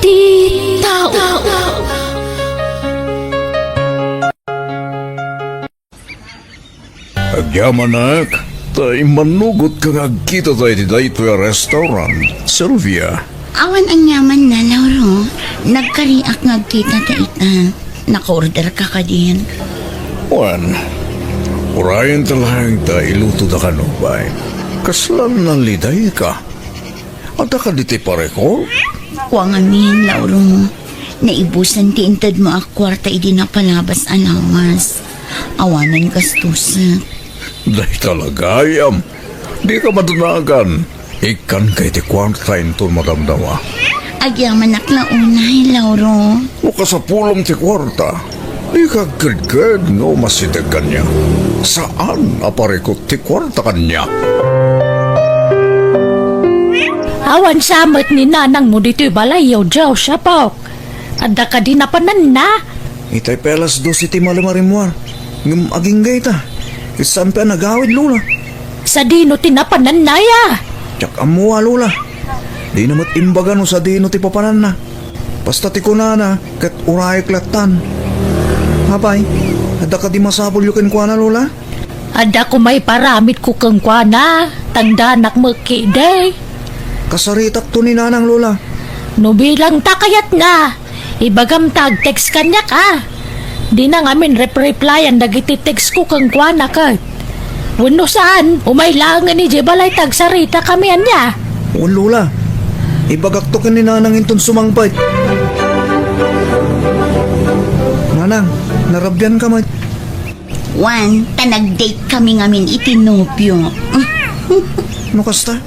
ti tao. Agyaman nak, tay manugot ka nga kita tayo di dito yung restaurant. Sylvia, Awan ang yaman na, Lauro. Nagkariak nga kita ta ita. Naka-order ka ka din. Juan, urayan talagang ta iluto da ka no bay. Kaslan ng liday ka. At ka diti pare ko? Huwag amin, Lauro. Naibusan ti intad mo ak kwarta idi na palabas alawas. Awanan gastusa. Day talaga ayam. Di ka madunagan. Ikan kay ti kwarta inton madamdawa. Agyaman aklaunay, Lauro. O ka sa pulong ti kwarta. Di ka gred no masidag kanya. Saan apare ko ti kwarta kanya? Awan samot ni nanang mo dito'y balayaw jaw siya po. Ada ka di napanan na. Itay pelas do si Timalimarimwar. Ngum aging gayta. Isampe nagawid lula. Sa dino tinapanan na ya. Tsak amuwa lula. Di namat imbaga no sa dino ti papanan na. Basta ti kunana kat uray klatan. Hapay, ada ka di masapol yukin kwa na lula? Ada ko may paramit ko kang kwa na. Tangdanak mo day. Kasaritak to ni nanang lula. No bilang takayat na. Ibagam tag-text kanya ka. Di na ngamin replyan dagiti text ko kang kwa na ka. Wano saan, umaylangan ni Jebalay tagsarita kami anya. O lula, ibagak to ka ni nanang inton sumangpay. Nanang, narabyan ka man. Juan, tanag-date kami ngamin itinopyo. Ano kasta?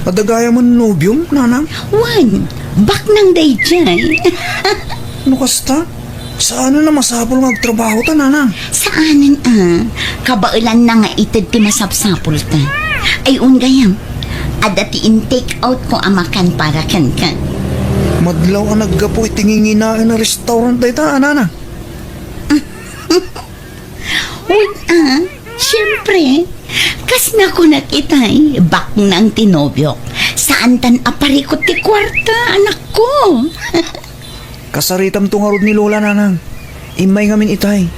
Adagaya mo nobyong, nanang? Juan, bak nang day dyan. Ano kasta? Saan na masapol magtrabaho ta, nanang? Saanan kabailan na nga itad ti masapsapol ta. Ay ungayam, adati in-take out ko amakan para kan. Madlaw ang naggapo itinginginain na restaurant tayo ta, nanang. Uy, siyempre, kas na ko nakitay, bak nang tinobyo. Saan tan aparikot ti kwarta, anak ko? Kasaritam to nga rod ni Lola, nanang. Imay ngamin itay.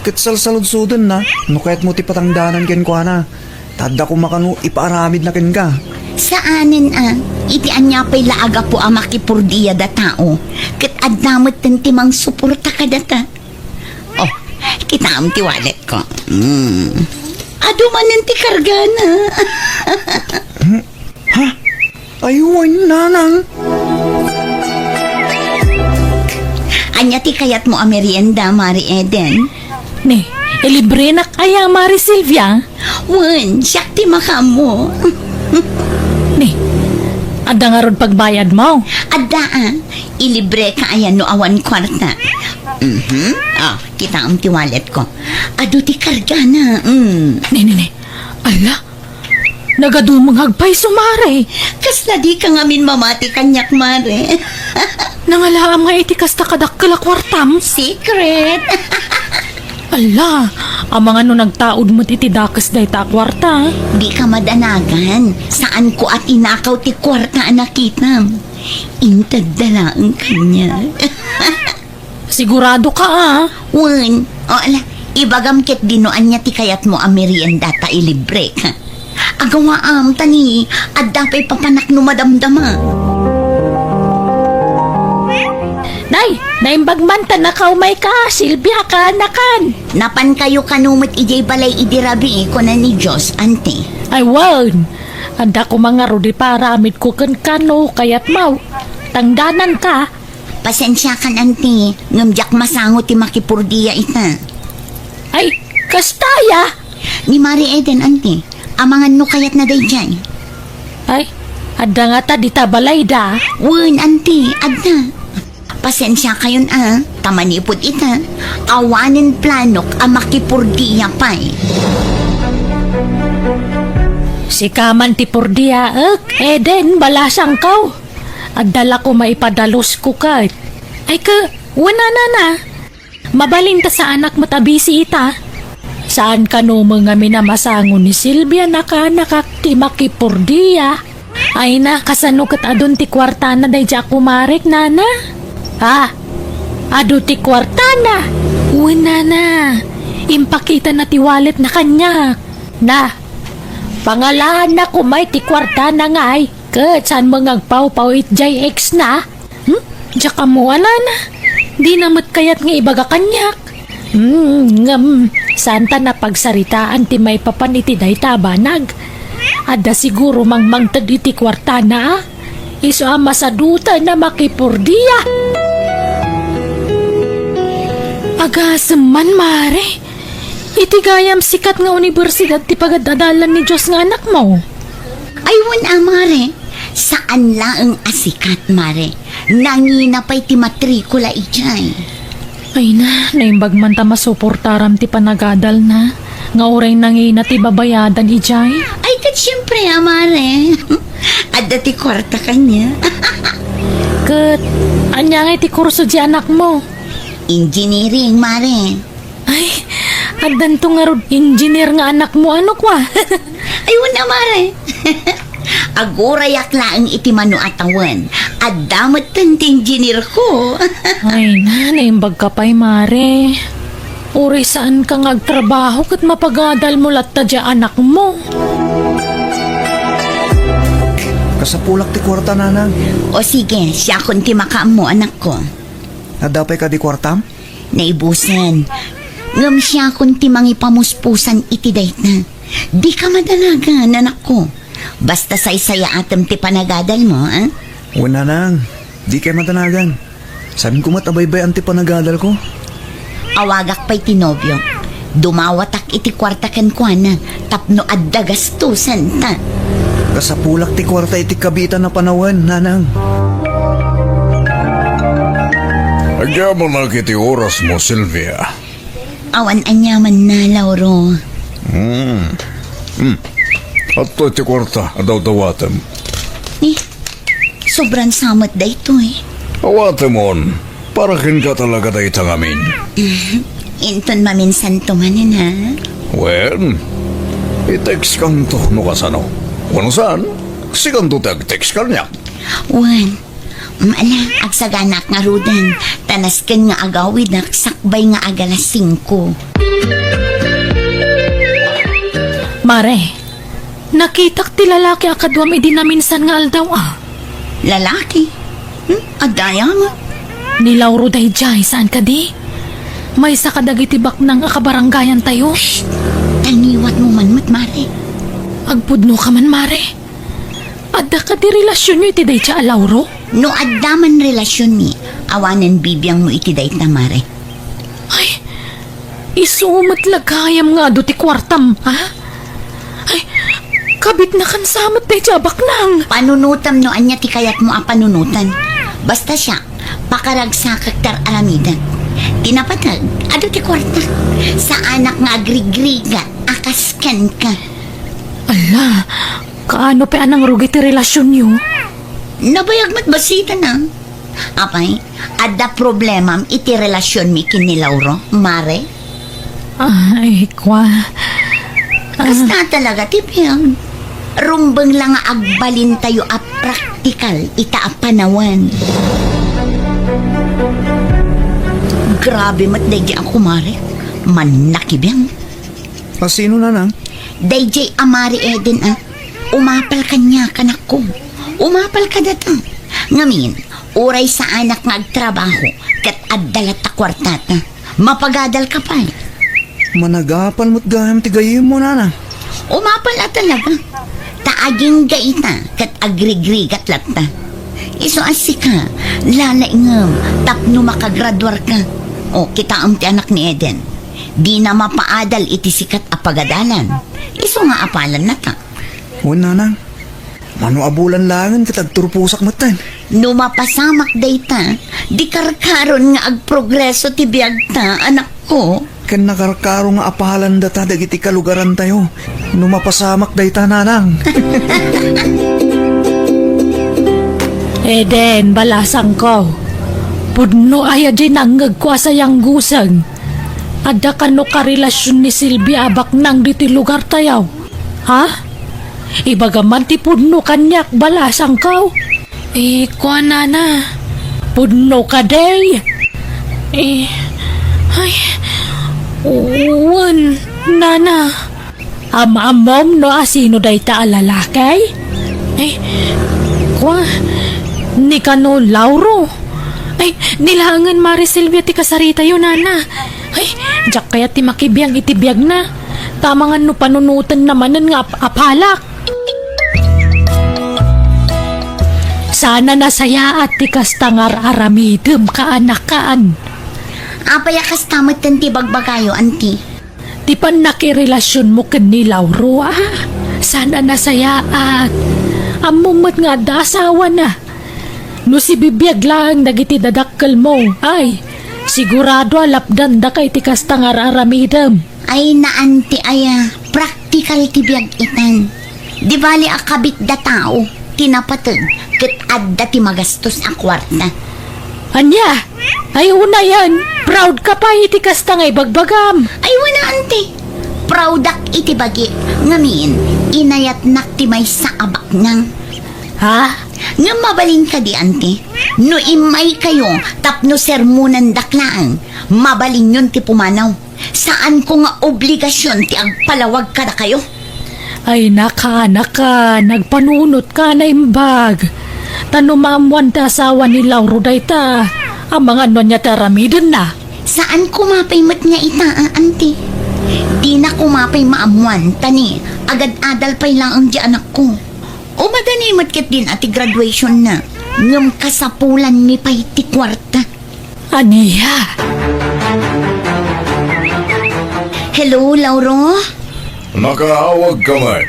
Kitsalsalod-sudan na, no kahit mo ti patangdanan ken ko na. Tada ko makano ipaaramid na ken ka. Saanin iti anya pa'y laaga po amakipurdiya da tao. Kat adamot tan timang suporta ka data. Oh, kita am ti wallet ko. Aduman ti kargana. Ayun, nanang. Anya ti kayat mo a merienda, Mari Eden? Ni, ilibre na kaya Mari Silvia. Wan, siyak ti makamo. Ni, ada nga ron pagbayad mo. Ada ilibre ka ayan no awan kwarta. Kita am ti wallet ko. Adu ti kargana. Ni. Ala, nagadumang hagpay sumare. Kas na di ka ngamin mamati kanyak, Mare. Nangalaam nga iti kasta kadakkel a kwartam. Secret. Ala, ang mga no nagtaod mo iti dakas da ita kwarta. Di ka madanagan. Saan ko at inakaw ti kwarta nakita. Intad dala ang kanya. Sigurado ka Wan, ala, ibagam ket dinoan niya ti kayat mo ang merienda ta ilibre ka. Agawa tani, at dapay papanak no madamdama. Nay, naimbagman ta na kaumay ka, Silvia ka nakan. Napan kayo kanumot ijay balay idirabi ko na ni Diyos, ante. Ay wan, anda ko mga rudi paramid ko kan kano kayat mau. Tangdanan ka. Pasensya kan, ante. Ngamjak masango ti makipurdiya ita. Ay, kastaya. Ni Mari Eden, ante. Amangan no kayat na day dyan. Ay, ada nga ta di tabalay da. Wan, ante, adna. Pasensya kayon tamanipod ita. Awanin planok ang makipurdiya pa'y. Si kaman ti pordia Eden, balasang kaw. Agdala ko maipadalos ko ka. Ay ka, wala na. Mabalin ta sa anak matabisi ita. Saan ka no mga minamasango ni Silvia nakakti makipurdiya? Ay na, kasano kat adun ti kwartana day di ako marek, nana? Ha? Ado ti kwartana? Uy, nana. Impakita na ti wallet na kanya. Na, pangalahan na kumay ti kwartana nga ay. Kat saan mga agpaw-paw it jay ex na? Diya ka mo, nana. Di namat kayat nga ibaga kanyak. Santa na pagsaritaan ti may papaniti day tabanag. Ada siguro mangmangtad iti kwartana. Iso ama sa duta na makipurdiya. Agasaman, mare. Iti gayam sikat nga universidad ti pagadadalan ni Diyos nga anak mo. Aywan mare. Saan laang asikat, mare? Nanginapay ti matrikula ijay. Ay na, naimbag man ta masuportaram ti panagadal na. Nga oray nangina ti babayadan ijay. Ay, kat syempre, mare. Adda ti kwarta kanya. Kat, anya nga ti kurso di anak mo. Engineering, mare. Ay, adan to nga rod, engineer nga anak mo, ano kwa? Aywan mare. Agurayak laang iti mano atawan. Adamot tan ti engineer ko. Ay na, naimbag ka pa'y mare. Uri saan ka ngagtrabaho kat mapagadal mo latta di anak mo. Kasapulak ti kwarta, nanang. O sige, siya kun ti makaam mo, anak ko. Nadapay ka di kwartam? Naibusan. Ngam siya kun ti mangipamuspusan iti dayt na. Di ka madalagan, anak ko. Basta saysaya atam ti panagadal mo, ha? Wala nang. Di kayo matanagan. Sabi ko matabaybay ang ti panagadal ko. Awagak pa'y tinobyo. Dumawatak iti kwarta ken kuana. Tapno adda gastusan ta. Kasapulak ti kwarta iti kabitan na panawan, nanang. Agya mo na kiti oras mo, Sylvia. Awan anyaman na, Lauro. Ato iti kwarta, adaw-dawatem. Sobrang samot da ito eh. Awatemon, para kin ka talaga da itang amin. Inton maminsan tumanin ha. Well, i-text kang to no kasano. Wano saan? Sikan to tag-text ka niya. Wan, maala, agsaganak nga rudan. Tanas ken nga agawid na sakbay nga agalas 5. Mare, nakitak ti lalaki akadwam idi na minsan nga aldaw ah. Lalaki? Adaya nga. Ni Lauro day jay, saan ka di? May sa kadagitibak ng akabaranggayan tayo. Taniwat mo man mare. Agpudno ka man, mare. Adda ka di relasyon nyo iti day siya, Lauro? No addaman relasyon ni, awanan bibiyang mo iti dayt na mare. Ay, isumat lagayam nga do ti kwartam, ha? Ay, kabit na kan samat day siya baknang. Panunutam no anya ti kayat mo a panunutan. Basta siya, pakaragsakak tar alamidan. Tinapatag, ado ti kwarta. Sa anak nga agrigriga, akaskan ka. Ala, kaano pa anang rugi ti relasyon nyo? Nabayag mat basita na. Apay, ada problemam iti relasyon mi kin ni Lauro, mare. Ay, kwa. Basta talaga tipiyang. Rumbang lang nga agbalin tayo a praktikal ita a panawan. Grabe mat dayjay ako, mare. Manakibiyang. Sino, nanang? Dayjay amari Eden umapal kanya kanak ko. Umapal ka data. Ngamin, uray sa anak nga agtrabaho kat addalat ta kwartata. Mapagadal ka pa. Managapan mo't gayam ti gayim mo, nanang. Umapal na talaga. Taaging gaita kat agrigrigat latta. Iso asika, lalaingam, tapno makagraduar ka. O, kita ti anak ni Eden. Di na mapaadal iti sikat a pagadalan. Iso nga apalan na ta. O, nanang. Mano abulan langan kitag turpusak matan. No mapasamak dayta, di karkaron nga agprogreso ti biyagta, anak ko. Ken nakarkaro nga apahalan data dagiti kalugaran tayo. Numapasamak dayta, nanang. Eden, balasang ko. Pudno aya di nanggag ko asayang gusang. Ada ka no karelasyon ni Silvia abak nang diti lugar tayaw. Ha? Ibagaman ti pudno kanyak balasang kaw. Kuha nana. Pudno ka day. Uwan, nana. Amom no asino day ta alalakay? Kuha, ni kano Lauro. Nilangan Mari Silvia ti kasarita yun, nana. Diyak kaya ti makibiyang itibiyag na. Tamangan no panunutan naman nga apalak. Sana nasaya at ti kastangar aramidem kaanakaan. Apaya kas tamad tan ti bagbagayo, anti. Di pa nakirelasyon mo ken ni Lauro, Sana nasaya at amumot nga dasawa na. No si bibiyag lang dagiti dadakkel mo, sigurado alapdan da kay ti kastangar aramidem. Ay na anti aya, practical ti biyag itan. Di bali akabit da tao, tinapatag, ket adda ti magastos a kwarta. Anya, ay una yan. Proud ka pa iti kastangay bagbagam. Ay wala anti. Proudak iti bagi, ngamin, inayat nak ti may sa abak nang. Ha? Nga mabalin ka di anti. No imay kayo, tapno sermonan daklaan, mabalin yun ti pumanaw. Saan ko nga obligasyon ti agpalawag ka na kayo? Ay naka, nagpanunot ka na imbag. Tanumamuan ta asawa ni Lauro dayta. Ang mga nonya taramidin na. Saan kumapay mat nga ita, anti? Di na kumapay maamuan, tani. Agad-adal pay lang ang di anak ko. O madani matkit din ati graduation na. Ngam kasapulan mi pay ti kwarta. Aniya. Hello, Lauro? Nakaawag ka man.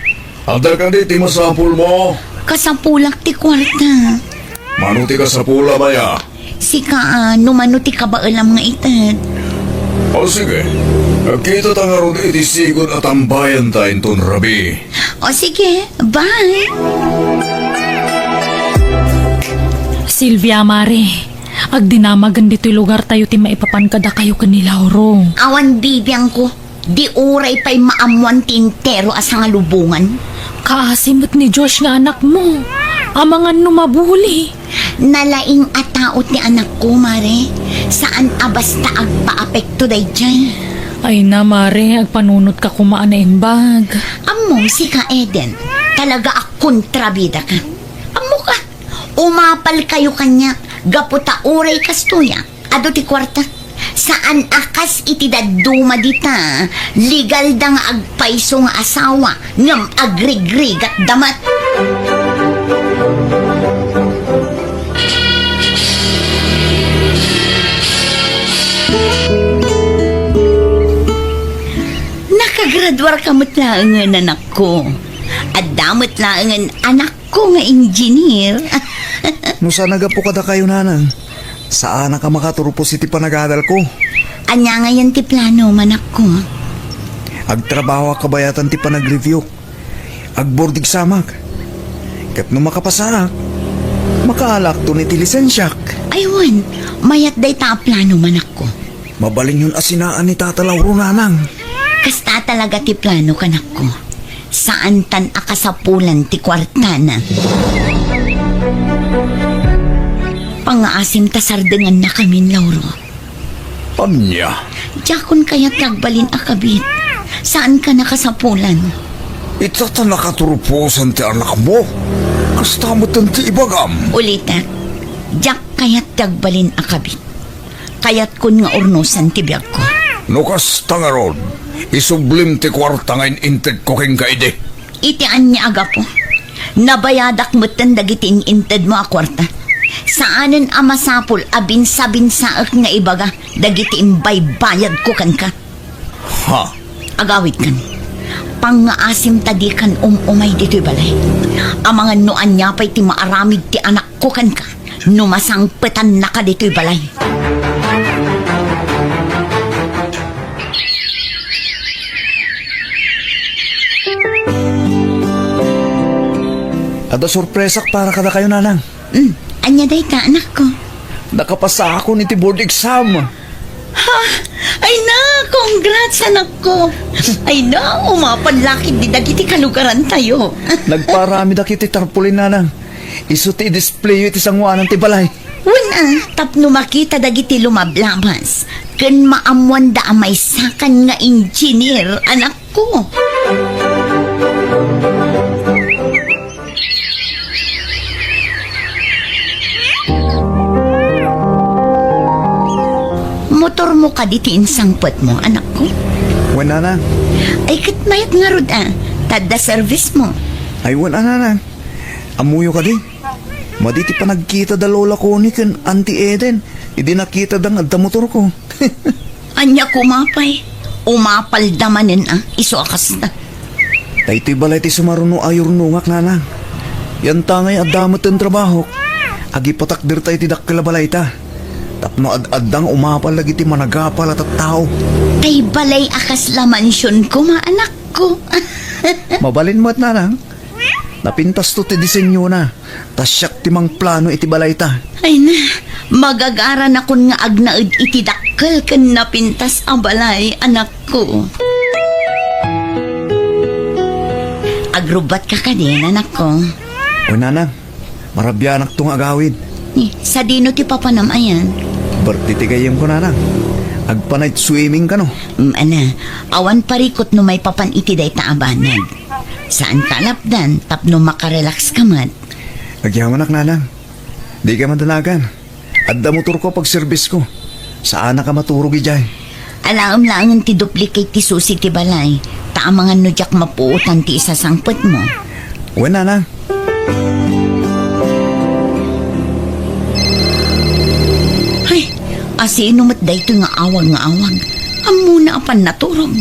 Ada ka di ti masapul mo. Kasapulak ti kwarta. Manuti ka sa pula maya. Sika, numano ti kabaalam nga itad. O sige. Kita ta nga ron iti sigod at ambayan tayo ton rabi. O sige, bye! Silvia Mare, agdinamagan dito'y lugar tayo ti maipapan kada kayo ni Lauro. Awan bibiyang ko, di uray pa'y maamuan tintero asa nga lubungan. Kaasimot ni Josh nga anak mo. Amangan numabuli. Nalaing ataot ni anak ko, Mare. Saan abasta agpa-apekto day dyan? Ay na Mare, agpanunot ka kumaan na imbag. Amo si ka Eden, talaga kontrabida ka. Amo ka, umapal kayo kanya, gaputa uray kastuya, ado ti kwarta. Saan akas iti daduma dita, legal da nga agpaiso nga asawa, ngam agrigrig at damat. Nakagraduar ka matlaangan anak ko. At damot laangan anak ko nga engineer. No sana gapo kada kayo nanang. Saan ka makaturupos iti panagadal ko? Anya nga yan ti plano, manak ko. Agtrabaho ka bayatan ti panag-review. Agbordig samak. Kat no makapasarak, makaalak to ni ti lisensyak. Aywan, mayat day ta plano, manak ko. Mabalin yun asinaan ni Tata Lauro nanang. Kasta talaga ti plano, kanak ko. Saan tan akasapulan ti kwartana. Pangaasim ta sardengan na kami, Lauro. Anya. Jakon kaya tagbalin akabit. Saan ka nakasapulan? Itata nakaturuposan ti anak mo. Kastamot ang ti ibagam. Ulitak, jak kayat tagbalin akabit. Kayat kun nga urnusan ti biyag ko. No kastangaron. Isublim ti kwarta ngayon inted ko king kaide. Itian niya aga po. Nabayadak mo tan dagitin inted mo a kwarta. Saanen amasapul abinsa-binsaak nga ibaga dagiti imbay bayad ko kan ka. Ha? Agawit kan. Pangaasim tadi kan umay dito'y balay. Amangan noan niya pa'y ti maaramid ti anak ko kan ka. Numasangpetan na ka dito'y balay. Ada sorpresak para kada kayo nanang. Anya day ta anak ko. Nakapasa ako ni ti board exam. Ay na, congrats anak ko. Ay na, umapanlakid di dagiti kalugaran tayo. Nagparami da kiti tarpulin nanang. Iso ti display iti sangwanan ti balay. Wala, tapno makita dagiti lumablabas. Ken maamuan da amay sakan nga engineer, anak ko. Motor mo ka ditiin sangpot mo, anak ko. Wan nanang. Ay katmayat nga rod tadda service mo. Ay wan nanang. Amuyo ka di. Maditi pa nagkita da lola ko ni kan Auntie Eden. Hindi nakita da nga da motor ko. Anya kumapay. Umapal damanin iso akas na. Dahiti balay ti sumaruno ayor nungak nanang. Yan tangay adamot ang trabaho. Agi patakdir tayo ti dakila balay ta. Tapno ad-addang umapal lagi ti managapal at tao. Ay balay akas la mansyon ko, maanak ko. Mabalin mo at nanang. Napintas to ti disenyo na. Tasyak ti mang plano iti balay ta. Ay na, magagaran akon nga agnaid iti dakkel ken napintas ang balay, anak ko. Agrubat ka din, anak ko. O nanang, marabyanak tong agawid. Sa dino ti papanamayan. Bertitigayem ko nanang. Agpanay swimming ka no. Ana, awan parikot no may papan iti day taabanag. Saan kalapdan, tapno makarelax ka man. Agyaman nanang. Di ka madalagan. Adda motor ko pag service ko. Saan ka maturog ijay? Alaam langan ti duplicate ti susi ti balay. Taamangan no jak mapuutan ti isa sangpot mo. Uwan nanang. Ay, asino mat dayto nga awag. Amuna apan naturog.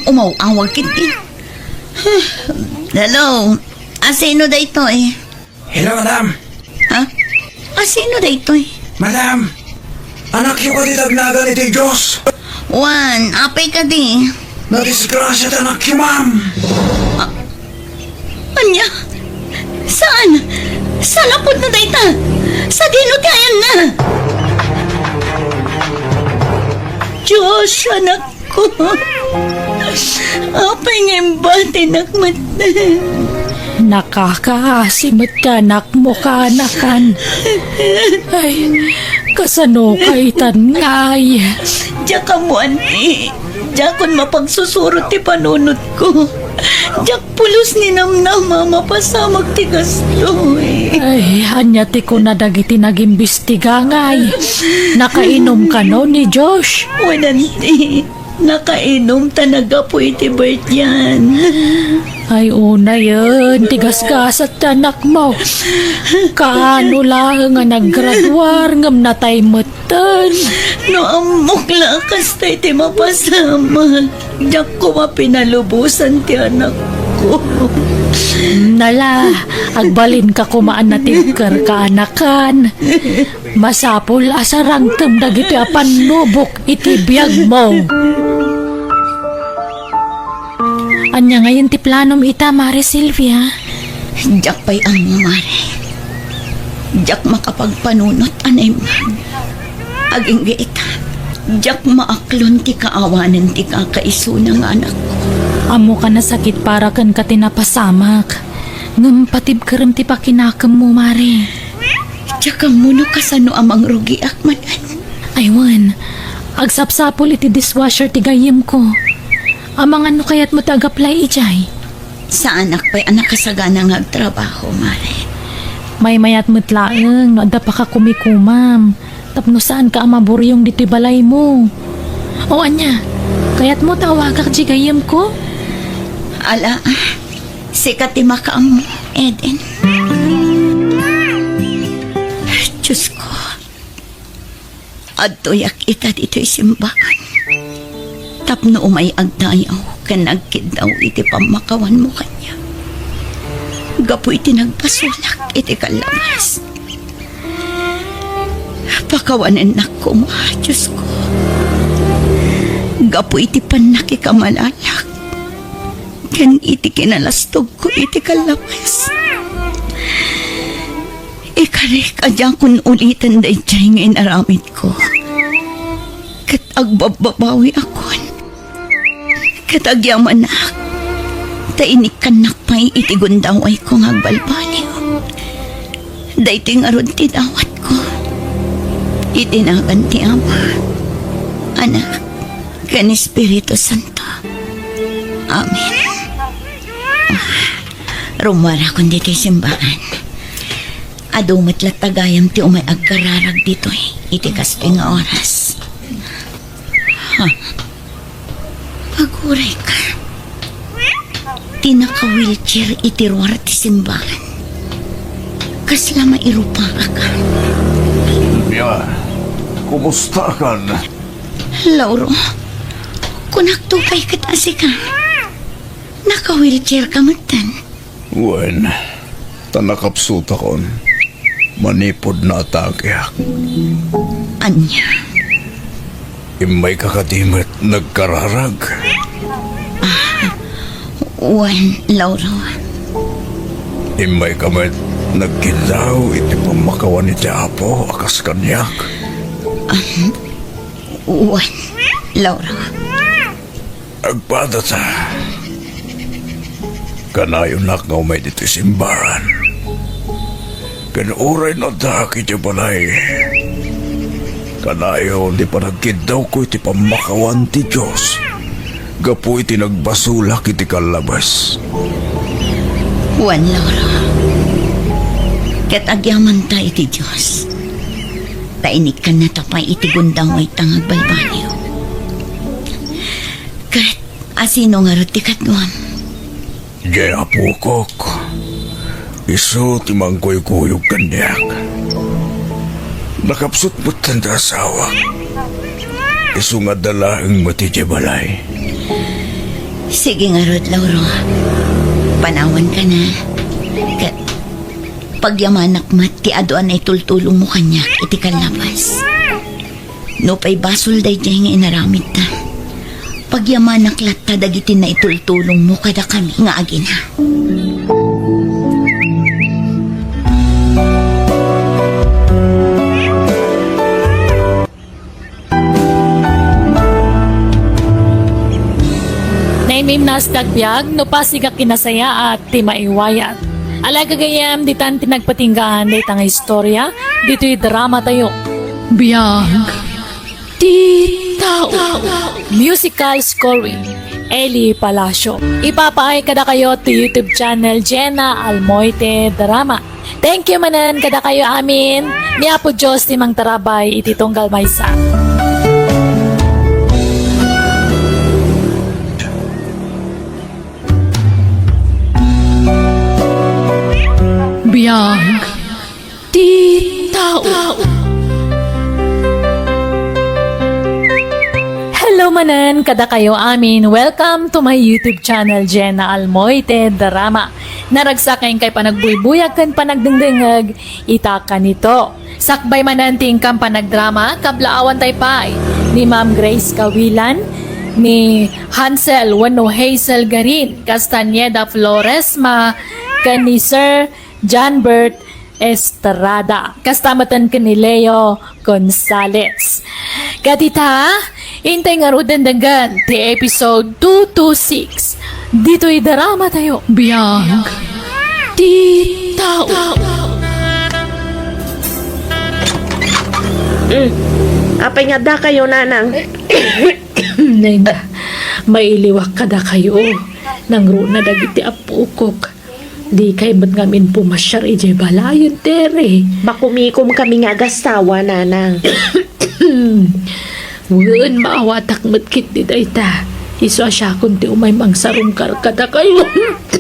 Umaw-awag kiti. Hello, asino dayto Hello, madam. Ha? Asino dayto Madam, anak yung katitagnagan ni Diyos. Juan, apay ka di. Nadisgrasya ta anak yung ma'am. Anya? Saan? Sa lapod na dayta? Sa dino kayan na? Diyos, anak ko. Apay ngayon ba tinakmat na? Nakakaasimot ka, anak mo ka, anakan. Ay, kasano kaitan ngay. Diyak ka mo, anti. Diyak kon mapagsusurot ti panunod ko. Diyak pulos ni namnam mapasamag ti gastoy. Ay, anya ti ko na dagiti nagimbestiga ngay. Nakainom ka no ni Josh. Wananti, nakainom talaga po iti Bert yan. Ay, una yun. Tigas-gasat ka, anak mo. Kaano lang nga naggraduar ngam natay matan. No amok lakas tayo ti mapasama. Diyak ko mapinalubusan ti anak ko. Nala, agbalin ka kumaan na tingker ka, anakan. Masapul asarang dagiti apan nubok iti biyag mo. Anya ngayon ti planom ita, Mare Silvia. Diyak pa'y ang mare. Diyak makapagpanunot anay man. Aging ita. Diyak maaklon ti kaawanan ti kakaiso ng anak ko. Amo ka na sakit para kan ka tinapasamak. Ngam patib karam ti pakinakam mo, Mare. Diyak ang muno kasano amang rugi akmanan. Aywan, agsapsapol iti dishwasher ti gayem ko. Amang ano kaya't mo tagaplay ijay? Sa anak pa'y anak kasagana nga agtrabaho, mare. May mayat mutlaeng, no adda pa ka kumikumam. Tapno saan ka amaburyong dito'y balay mo? O anya, kaya't mo tawagak di gayem ko? Ala, sikat ti makaam mo, Eden. Diyos ko, adtoyak ita dito'y simbahan. Tapno umay agdayaw, kanagkid daw iti pamakawan mo kanya. Gapo iti nagpasulak, iti kalabas. Pakawanan na ko mo, Diyos ko. Gapo iti panakikamalak. Kan iti kinalastog ko, iti kalabas. Ikari kadya kun ulitan da itay ngayon aramid ko. Kat agbababawi akon. Katagyaman na. Tainik kanak pa'y itigundaway ko ng agbalbaliw. Dayto'y nga ron ti dawat ko. Itinagan ti Ama, Anak, kan Espiritu Santo. Amen. Rumara kundi ti simbahan. Adumat lat tagayam ti umay agkararag dito iti kastoy nga oras. Aguray ka. Tinaka-wheelchair itiruar ti simbahan. Kasla mairupa ka. Silvia, kumusta ka na? Lauro, kunaktupay katasi ka. Naka-wheelchair ka matan. Wen, tanakapsuta kon. Manipod na atagyak. Anya, Imay kakadimit nagkararag. Wan, Lauro. Imay kamit nagkilaw iti pamakawan iti Apo akas kanyak. Wan, Lauro. Agpada ta. Kanayon nak nga umay dito simbahan. Kanuray na da kiti balay. Kanayon di panagkidaw ko iti pamakawan ti Diyos. Gapu iti nagbasulak iti kalabas. Wan, Lauro. Kat agyaman tayo iti Diyos. Tainik ka na tapay iti gundang way tangag balbaliw. Kat asino nga roti katguam. Diyan apukok. Iso timang kuyog kanyak. Nakapsut mo't tanda asawa. Iso nga dalaang mati di balay. Sige nga rod, Lauro. Panawan ka na. Kat pagyamanak mat ti adoan ay tultulong mo kanyak iti kalabas. No pa'y basol day dyan nga inaramid ta. Pagyamanak latta dagiti na itultulong mo kada kami nga agina. Naimim nas dagbyag, no pasiga kinasaya at ti maiwayat. Alaga gayam, di tan tinagpatinggaan, di tang istorya, dito'y drama tayo. Biyag, di tao. Musical scoring, Eli Palacio. Ipapaay kada kayo to YouTube channel Jenna Almoite Drama. Thank you manan kada kayo amin. Niya po Diyos timang tarabay iti tunggal maysa. Biyag, di tao. Hello manan, kada kayo amin. Welcome to my YouTube channel, Jenna Almoite Drama. Naragsakain kay panagbuybuyag kan panagdengdengag, itaka nito. Sakbay manan tingkang panagdrama, kablaawan tay pay ni Ma'am Grace Kawilan, ni Hansel Wano Hazel Garin, Castaneda Flores, kan ni Sir John Bert Estrada. Kastamatan ka ni Leo Gonzales. Katita, intay nga rudan dagan ti episode 226. Dito'y drama tayo. Biyag. Di tao. Apay nga da kayo, nanang. Nenda, mailiwak ka da kayo. Nang runa dagiti apukok. Di kay ba't ngamin pumasyar ije balayon, tere. Makumikom kami nga gastawa, nanang. Wun, maawatak matkit di dayta. Iso asya kunti umay mangsarong karkada kayo.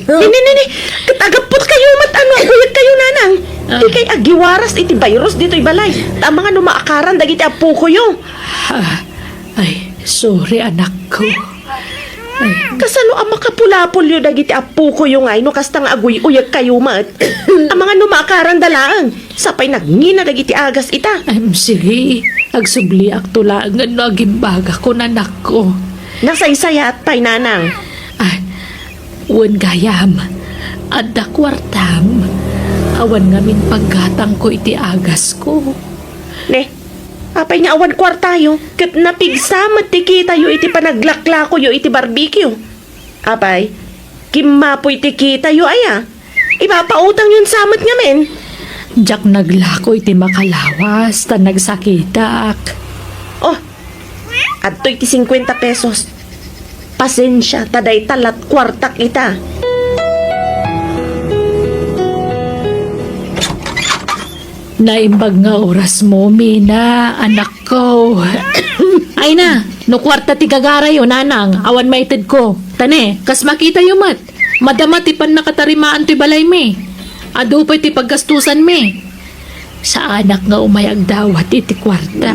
Nini, katagapot kayo matano. Aguyat kayo, nanang. Di kay agiwaras iti virus dito'y balay. Tama nga numaakaran dagiti apu ko yung. Ay, sorry anak ko. Ay, Kasano ang makapulapulyo dagiti apu ko yung ay no kastang aguy-uyag kayo mat. Ang mga numaakaran dalaang. Sapay nagngina dagiti agas ita. sige. Agsubli ak tulangan no agimbaga ko nanak ko. Nasaysaya at pay, nanang. Ay, wan gayam. Adda kwartam. Awan ngamin paggatang ko iti agas ko. Ne, Apay nga awan kwartayo, kat napigsamat ti kita yu iti panaglaklako yu iti barbecue. Apay, kimapoy ti kita yu aya. Ipapautang yun samat nga men. Jak naglako iti makalawas, ta nagsakitak. Oh, adto iti 50 pesos. Pasensya, taday talat kwartak ita. Naimbag nga oras mo, Mina, anak ko. Ay na, no kwarta ti gagara yun, nanang. Awan maited ko. Tane, kas makita yung mat. Madama ti pan nakatarimaan ti balay me. Ado pa ti paggastusan me. Sa anak nga umayag dawat iti kwarta.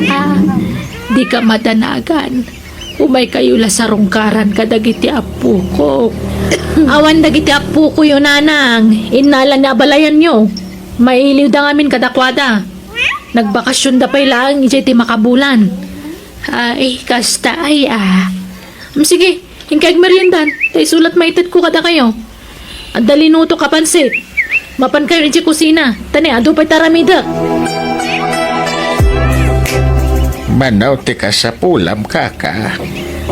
Di ka madanagan. Umay kayo la sa rungkaran kadagiti apu ko. Awan dagiti apu ko yun, nanang. Inala na balayan nyo. Mailiw da ngamin kadakwada. Nagbakasyon da pa'y lang ijay ti makabulan. Ay, kasta ay Sige, hingkag meriendan. Tay sulat maited ko kada kayo. Ang dalinuto kapansit. Mapan kayo iti kusina. Tani, ado pa'y taramidak. Manaw ti ka sa pulam, kaka.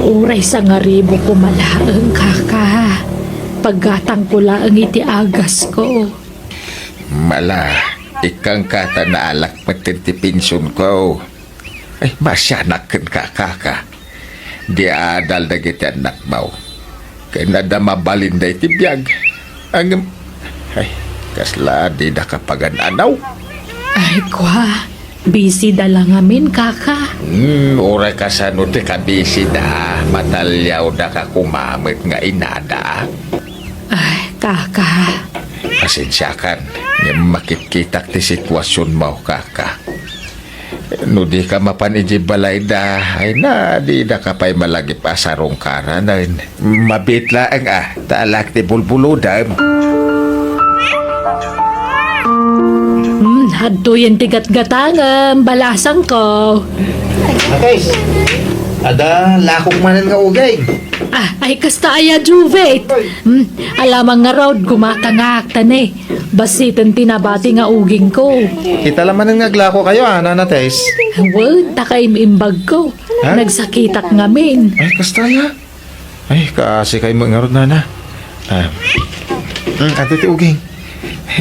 Uray sa nga ribo ko malaang kaka. Paggatang ko lang iti agas ko. Mala, ikang kata na alak matinti pinsyon ko. Ay, masyanak ka, kaka. Di adal na kita anak mo. Kaya nadama balinda iti biyag. Ay, kasla di nakapagan-anaw. Ay, kwa. Busy da lang amin, kaka. Uray ka sa nuti ka busy na. Matalyaw na ka kumamit nga inada. Ay, kaka. Pasensya kan, makikita ti sitwasyon mo, kaka. No di ka mapaniji balay da, ay na, di na ka pa'y malagip asarong karan. Mabitla ang talak ti bulbuludam. Hadto yan tigat-gatangam, balasang ko. Guys, ada lakok manan nga ugay. Ay kasta aya Juvet. Alamang nga road gumatangak tani. Basitan tinabati nga uging ko. Kita laman nga glako kayo, nanates. Wag, takay imbag ko. Ha? Nagsakitak ngamin. Ay, kastaya. Ay, kasi kayo mga rod, nana. Ate ti uging.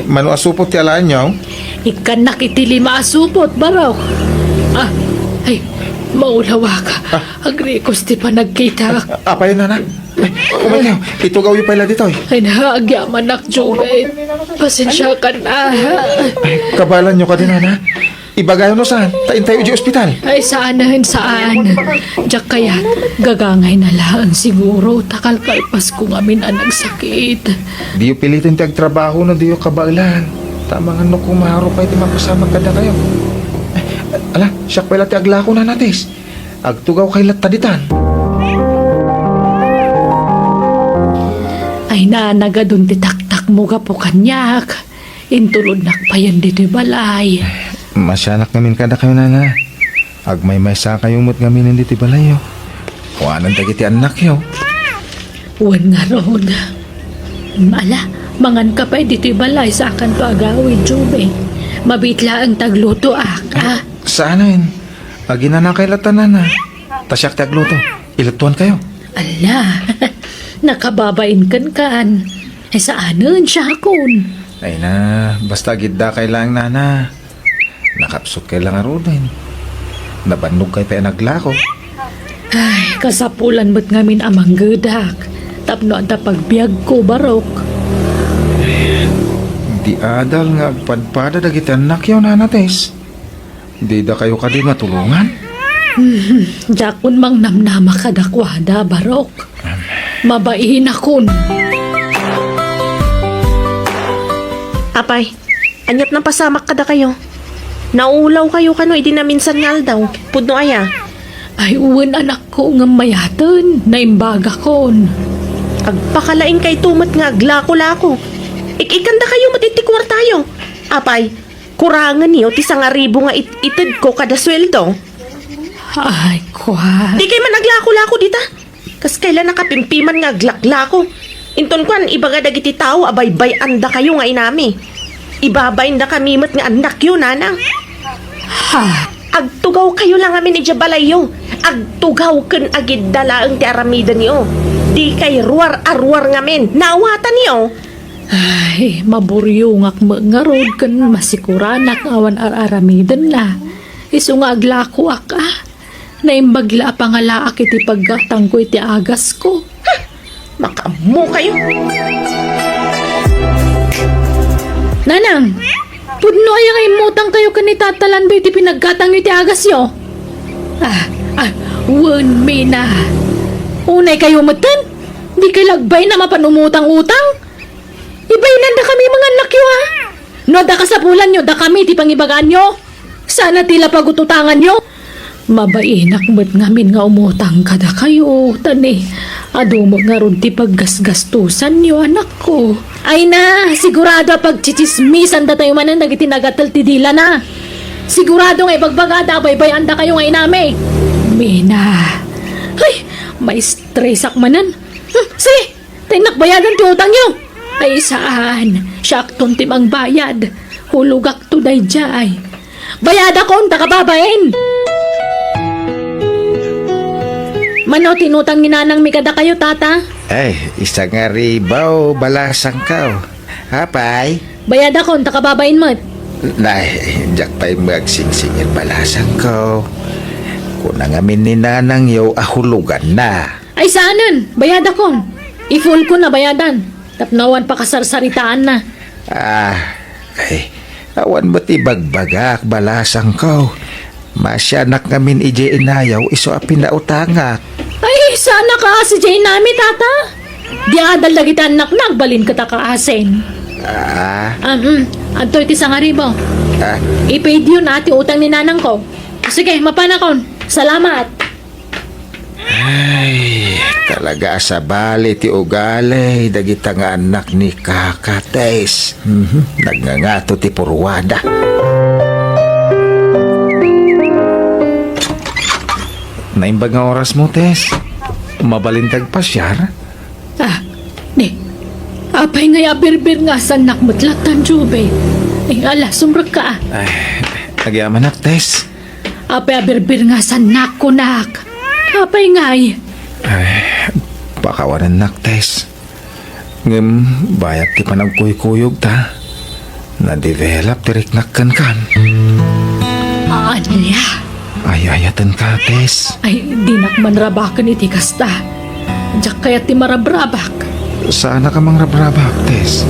Mano asupot ti alaan nyo? Ikan nakitili maasupot, barok. Ay, maulawa ka. Agrikos ti pa nagkita. Apa yun, nana? Ay, umayaw. Itugaw yung pala dito, eh. Ay, naagyaman nak, Juvet. Pasensya ka na. Ay, kabalan nyo ka din, nana. Ibagayon no saan? Tain tayo di ospital. Ay, saan. Diyak kaya, gagangay na lang siguro. Takal kalpas ko ngamin ang nagsakit. Di yung pilitin ti agtrabaho na di yung kabalan. Tama nga no kumaro pa iti mapasama ka na kayo. Ay, ala, siyak pala ti aglako na natis. Agtugaw kay lataditan. Ay, nagadun ti taktak mo ka po kanyak. Intulod nakpayan dito balay. Masyanak ngamin kada kayo, nana. Agmay sa kayo mo't ngamin hindi ti balayo. Kuanan dagiti anak yo. Wan nga ron. Mala, mangan ka pa dito balay sa akan to agawin, Jube. Mabitla ang tagluto Saan na yun? Agina na kay latanan na. Tasyak tagluto. Ilatuan kayo. Ala, nakababain kan. Ay saanan siya akon. Ay na, basta gidda kay lang, nana. Nakapsot kay lang arunin. Nabanog kay tayo naglako. Ay, kasapulan mo't ngamin amang gudak. Tapno ang pagbiag ko, barok. Di adal nga agpadpada dagiti anak yaw, nanates. Di da kayo kadi matulungan. Jakun mang namnama kadakwada, barok. Mabaihin akon. Apay, anyat na pasamak kada kayo. Naulaw kayo kano, idi na minsan nga daw. Pudno aya. Ay, uwan anak ko nga mayatan. Naimbaga kon. Agpakalain kay tumat nga aglako-lako. Ikikanda kayo matitikwar tayo. Apay, kurangan niyo ti 1,000 nga ited ko kada sweldo. Ay, kwa. Di kay man aglako-lako dita. Kas kailan nakapimpiman nga aglaklako. Inton kwan, ibaga dagiti tao, abay-bay anda kayo nga inami. Ibabayin da kami mat nga anak yun, nanang. Ha? Agtugaw kayo lang amin iti balayo. Agtugaw ken agid dalaeng ti aramida niyo. Di kay ruar-arwar ngamin. Nawatan niyo. Ay, maburyungak ngarod kan masikuranak awan aramidan la. Isu nga aglako ak Naimbagla pangalaak iti paggatang ko iti agas ko. Makamu kayo. Nanang, pudno ay nga imutang kayo kanitatalan ba iti pinaggatang iti agas yo? Wan mina. Unay kayo matan? Di kay lagbay na mapanumutang-utang? Ibainan da kami mga anak yo No da kasapulan nyo, da kami ti pangibagaan nyo. Sana tila pagututangan nyo. Mabainak mo't ngamin nga umutang kada kayo. Tani, mo nga ron ti paggasgastusan nyo anak ko. Ay na, sigurado pagchichismisan da tayo manan nagiti nagatal ti dila na. Sigurado nga ibagbagada baybayan da kayo nga inami. Mina, ay, may stress ak manan. Sige, tinakbayadan ti utang nyo. Ay saan? Syakton timang bayad. Hulugak to day jay. Bayad akong takababain. Mano tinutang ni nanang mikada kayo tata? Ay, isa nga ribaw, balasang ka. Hapay? Bayad akong takababain mo't. Nay, jak pa'y magsingsingin balasang ko. Kuna ngamin ni nanang yaw ahulugan na. Ay saanan? Bayad akong. I-full ko na bayadan. Tapnawan pa kasarsaritaan na. Ay, awan mo't ibagbagak balasang ko. Masyanak ngamin ije inayaw iso a pinautangak. Ay, sana ka si Jay nami tata. Di adal lagi ta anak nagbalin ka ta kaasin. Antoy ti sangaribo. I-paid yun ati utang ni nanang ko. Sige, mapanakon. Salamat. Ay, talaga sa bali ti ugali dagita nga anak ni Kakates. Nagngangato ti purwada. Naimbag nga oras mo, Tess. Mabalintag pa siya. Ni. Apay nga yabirbir nga sa nakmatlatan, Jube. Ay, ala, sumrag ka. Ay, nagyaman nak, Tess. Apay yabirbir nga sa nakunak. Apay ngay. Ay, pakawanan nak, Tess. Ngem, bayat ti panagkuyukuyog ta. Na-develop tirik nakkan-kan. Anya? Ay, ayatan ka, Tess. Ay, di nakmanrabakan iti kasta. Diyak kaya ti marabrabak. Sana ka mang rabrabak, Tess.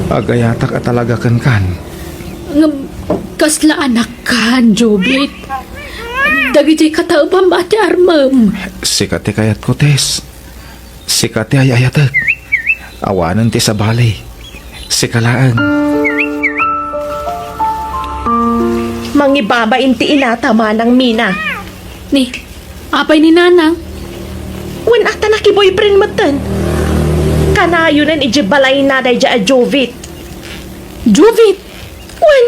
Agayatak at talaga kan-kan. Kasla anak kan, Jubit. Dagiti kataubam ati armam. Sikati kayat ko, Tess. Sikati ay ayatak. Awanan ti sa bali. Sikalaang. Mangibaba inti inatama ng mina. Ni, apay ni nanang. Wan ata naki-boyfriend matan. Kanayunan ije balay na day ja a Jovit. Jubit! Wan,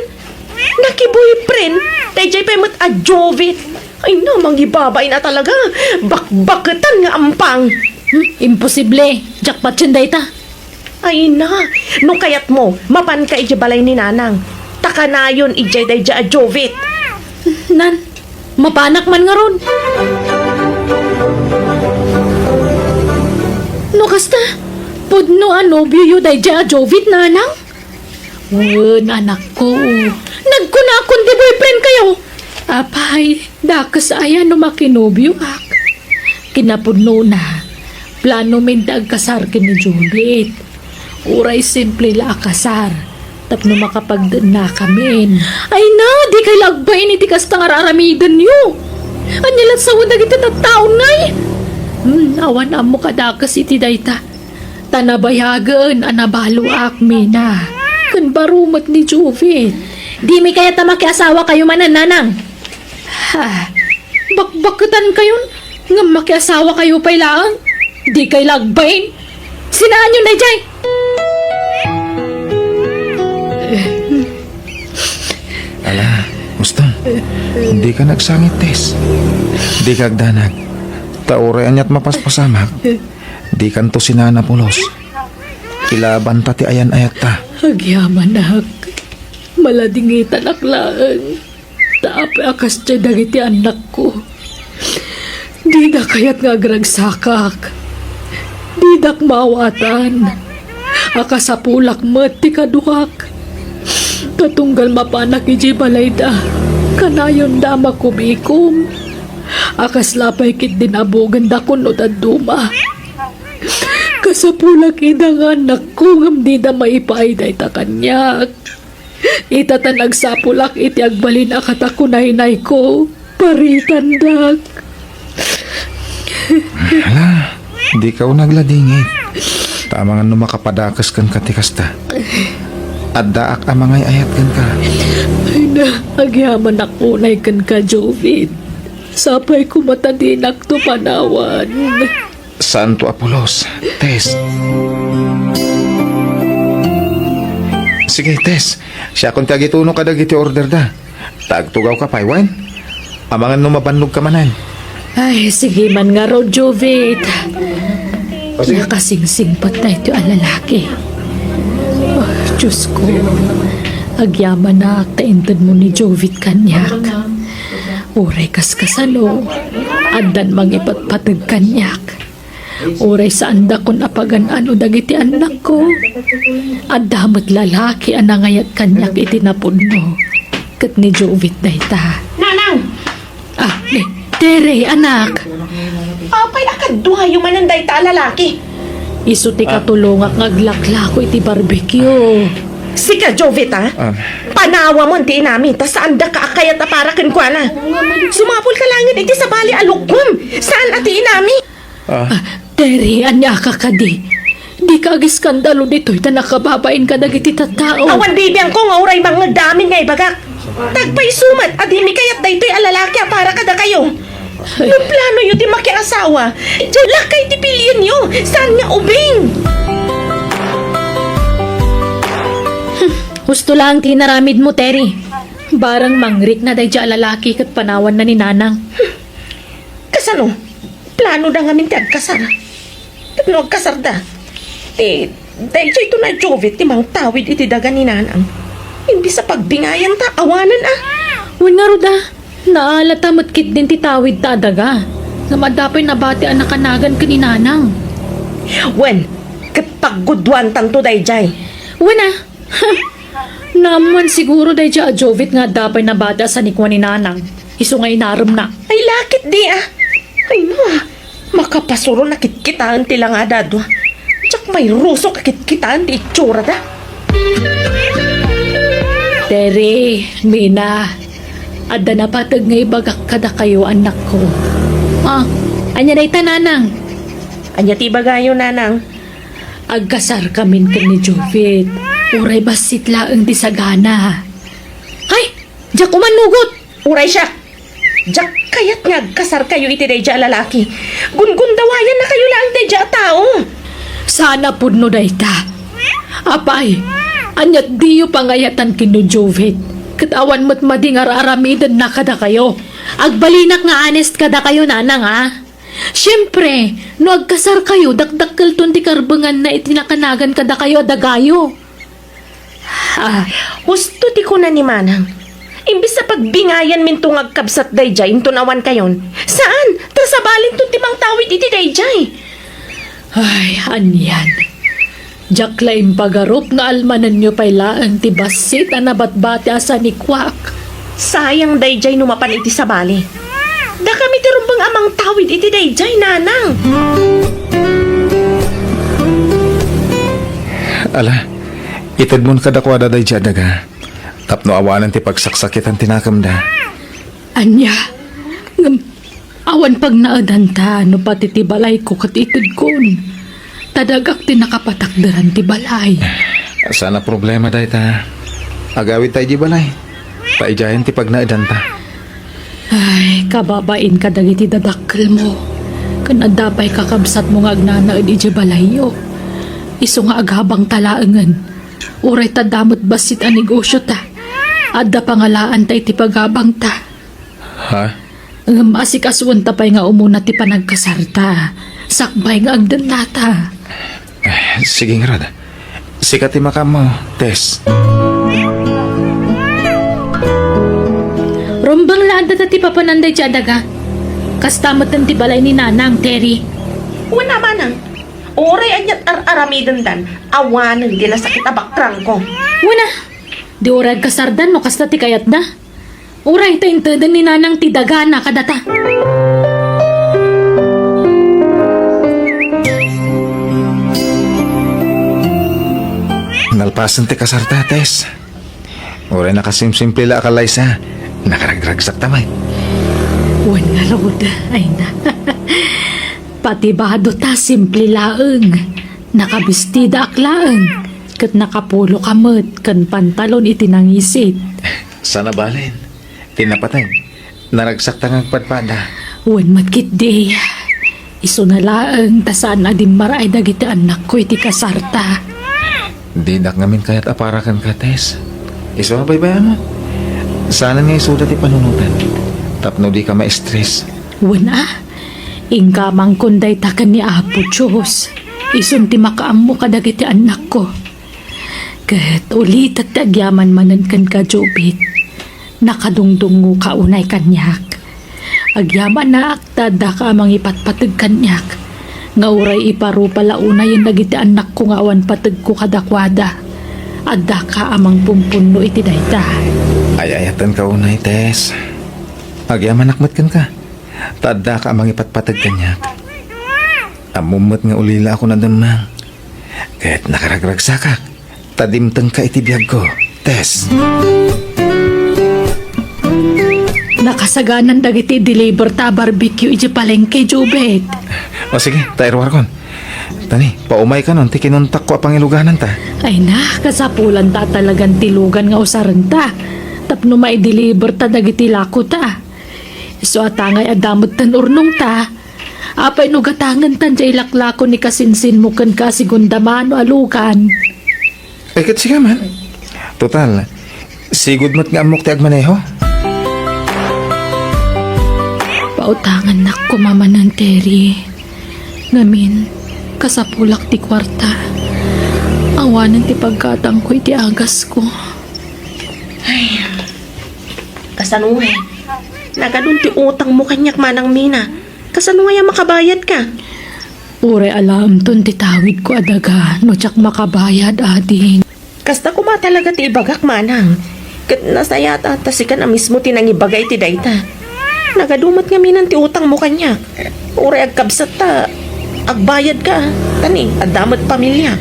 naki-boyfriend day ja pa mat a Jovit. Ay no, mangibaba na talaga. Bakbaketan nga ampang. Imposible. Jackpot yun day ta. Ay na, no kayat mo, mapan ka ije balay ni nanang. Takanayon ije day ja a Jovit. Nan, mapanak man nga ron. No kasta, pudno anobyo yu day ja a Jovit nanang? Wan, anak ko. Nagkunakon di boyfriend kayo. Apay, dakas ayan no makinobyo ak. Kinapudno na. Plano mindag kasar kini Juliet. Uray simple la kasar. Tapno makapagdan na kami. Ay na, di kay lagbay ni tikas tang araramidan nyo. Anyalat sa wadag iti tattaon ngay. Awan amo kadakas iti dayta. Tanabayagan, anabalo akmi na. Kan barumat ni Juvit. Di mi kaya tamakiasawa kayo manan, nanang. Bakbakutan kayon. Nga makiasawa kayo pailaan. Di kay lagbayin. Sinaan nyo na jay. Ala, musta? Hindi ka nagsangit, Tess. Di ka agdanag. Taurean niya't mapaspasamak. Di kanto sinana pulos. Ilaban pati ayan ayat ta. Agyaman nak. Maladingitan aklaan. Taap akas dyan dagiti anak ko. Di na kayat nga agragsakak. Di dak mawatan. Akas sa pulak mati kadukak. Katunggal mapanak iji balayda. Kanayon dama kumikom. Akas lapay kit din abogan da kunot at duma. Kasapulak idang anak ko ngam di na maipaiday ta kanyak. Itatanag sa pulak iti agbalin akata kunay ko. Paritandak. Hala, di ka nagladingit. Tama nga no makapadakas kan katikasta. At daak amangay ayat kan ka. Ay na, agyaman ako na ikan ka, Jovit. Sapay ko matadinak to panawan. Santo Apolos, Tess. Sige, Tess. Siya kung tagituno ka dagiti order da. Tagtugaw ka, paywan. Amangan no mabannog ka manan. Ay, sige man nga raw, Jovit. Nakasingsingpat na ito ang lalaki. Oh, Diyos ko. Agyaman na taintad mo ni Jovit kanyak. Uray kaskasano. Andan mangipatpatag kanyak. Uray sa anda kon apagan ano dagiti anak ko. Adamot lalaki anangayat kanyak itinapon mo. Kat ni Jovit na ita. Nanang! Ah, Tere, anak. Apay akaduha yung mananday ta lalaki. Isu ti katulungak ngaglaklako iti barbecue. Sika, Jovit, ha? Panawa mo ti inami, ta saan da ka akayat na para kinkwana. Sumapul ka langit iti sa bali alukom. Saan ati inami? Terry, anya ka kadi. Di ka agi skandalo dito, ita nakababain ka dagiti tattao. Awan bibiyang ko nga uray mga damin nga ibagak. Tagpay sumat, adimi kayat da ito'y alalaki para kada kayo. Yung plano yun di makiasawa. Diyan lakay ti piliin nyo. Saan nga ubing? Gusto lang tinaramid mo, Terry. Barang mangrik na day dya lalaki kat panawan na ni Nanang. Kasano? Plano da nga minti agkasar. Tapno agkasar da. Dahil siya ito na Jovit, timang tawid iti daga ni Nanang. Imbis sa pagbingayan ta, awanan ah. Wala ruda. Naalata mo't kit din titawid ta daga. Nga madapay nabati ang nakanagan ka ni Nanang. Wen, kapagudwan tanto day jay. Wala. Naman siguro day dya Jovit nga dapay nabata sa nikwa ni Nanang. Iso nga inaram na. Ay lakit di ah. Ay no ah. Makapasuro na kitkitaan tila nga dado. Tsak may ruso kakitkitaan di itsura da. Terry, Mina, adda na patag nga ibagak kada kayo anak ko. Anya na Nanang. Anya ti bagayo Nanang. Agkasar kamin ka ni Jovit. Uray basit laang di sagana. Ay, diyak umanugot. Uray siya. Jak kayat nga kasar kayo iti day dya lalaki. Gungundawayan na kayo lang day dya tao. Sana pudno dayta. Apay, anyat diyo pangayatan kinu Jovit. Katawan mo't madingar aramidan na kada kayo. Agbalinak nga honest kada kayo Nanang ha. Siyempre, no agkasar kayo, dakdakkel ton ti karbangan na itinakanagan kada kayo dagayo. Gusto ti ko na ni Manang. Imbis sa pagbingayan min tong agkabsat day jay, intunawan kayon. Saan? Trasabalin tong timang tawid iti day jay. Ay, anyan. Jaklaim pagarup nga almanan nyo pailaan ti basit na nabatbati asa ni Kwak. Sayang day jay numapan iti sabali. Da kami ti rumbang amang tawid iti day jay, Nanang. Ala, itad mo kadakwada day dyan daga. Tapno awanan ti pagsaksakitan tinakam da. Anya, awan pag naadanta no pati ti balay ko katitid kon. Tadagak ti nakapatakdaran ti balay. Sana problema day ta. Agawit tayo di balay. Taijayan ti pag naadanta. Ay, kababain ka dagiti dadakkel mo. Kanadapay kakabsat mo nga agnanaad iti balayo. Iso nga aghabang talaangan. Uray ta damot basit ang negosyo ta. Adda pangalaan ta iti paghabang ta. Ha? Masikaswan ta pa'y nga umuna ti panagkasarta. Sakbay nga agdan nata. Sige nga rad. Sikat ti makam mo, Tess. Rumbang lahat na ti papananday ti adaga. Kastamot ng tibalay ni Nanang, Terry. Una manang. Uray anyat aramidan dan. Awanan di na sakit abakrang ko. Wala. Di urad kasardan mo kasta ti kayat na. Uray taintadan ni Nanang ti daga na kadata. Nalpasan ti kasarta, Tess. Oray nakasimsimple la akalaysa. Nakaragragsak tamay. Wan nga rood. Ay na. Pati bado ta simple laeng. Nakabistida aklaeng. Kat nakapulo kamot. Kan pantalon itinangisit. Sana balin. Tinapatay. Naragsak tangang padpada. Wan matkit di. Iso na laeng. Tasaan na din maray dagiti anak ko iti kasarta. Di dak ngamin kayat aparakan ka, Tess. Iso baybayan mo. Sana nga isudat ipanunutan. Tapno di ka ma-stress. Wan Ingkamang kunday takan ni Apo Diyos. Isun ti makaam mo kadagiti anak ko. Kat ulit at agyaman manan kan ka, Jobit. Nakadungdungo ka unay kanyak. Agyaman na aktada ka amang ipatpatag kanyak. Nga uray iparu pala unay yung nagiti anak ko nga awan patag ko kadakwada. Adda ka amang pumpuno iti dayta. Ayayatan ka unay, Tess. Agyaman nakmat ka. Tadda ka amang ipatpatag kanyak. Amumot nga ulila ako na damang. Kahit nakaragragsakak. Tadimtang ka iti biyag ko, Tess. Nakasaganan dagiti deliver ta barbecue iti palengke, Jobet. O sige, tayo warkon. Tani, paumay ka nun, tikinuntak ko apang iluganan ta. Ay na, kasapulan ta talagang tilugan nga usaran ta. Tapno mai-deliver ta dagiti lako ta. So atangay adamot tan urnong ta. Apay no gatangan tan jay laklako ni kasinsin mo kan kasigundamano alukan. Ay, kat siya man. Total, sigud mo't nga amok ti agmaneho. Pautangan na ko mama ng Terry. Ngamin, kasapulak ti kwarta. Awanan ti pagkatang ko iti agas ko. Kasanuhay. Nagadun ti utang mo kanyak manang Mina. Kasanuhay ang makabayad ka. Ure alam ton ti tawid ko adaga no tsak makabayad ading. Kasta kuma talaga ti ibagak manang. Kat nasayata tasikan na mismo tinangibagay ti dayta. Nagadumat nga minan ti utang mo kanyak. Ure agkabsat ta. Agbayad ka. Tani, adamat pamilya.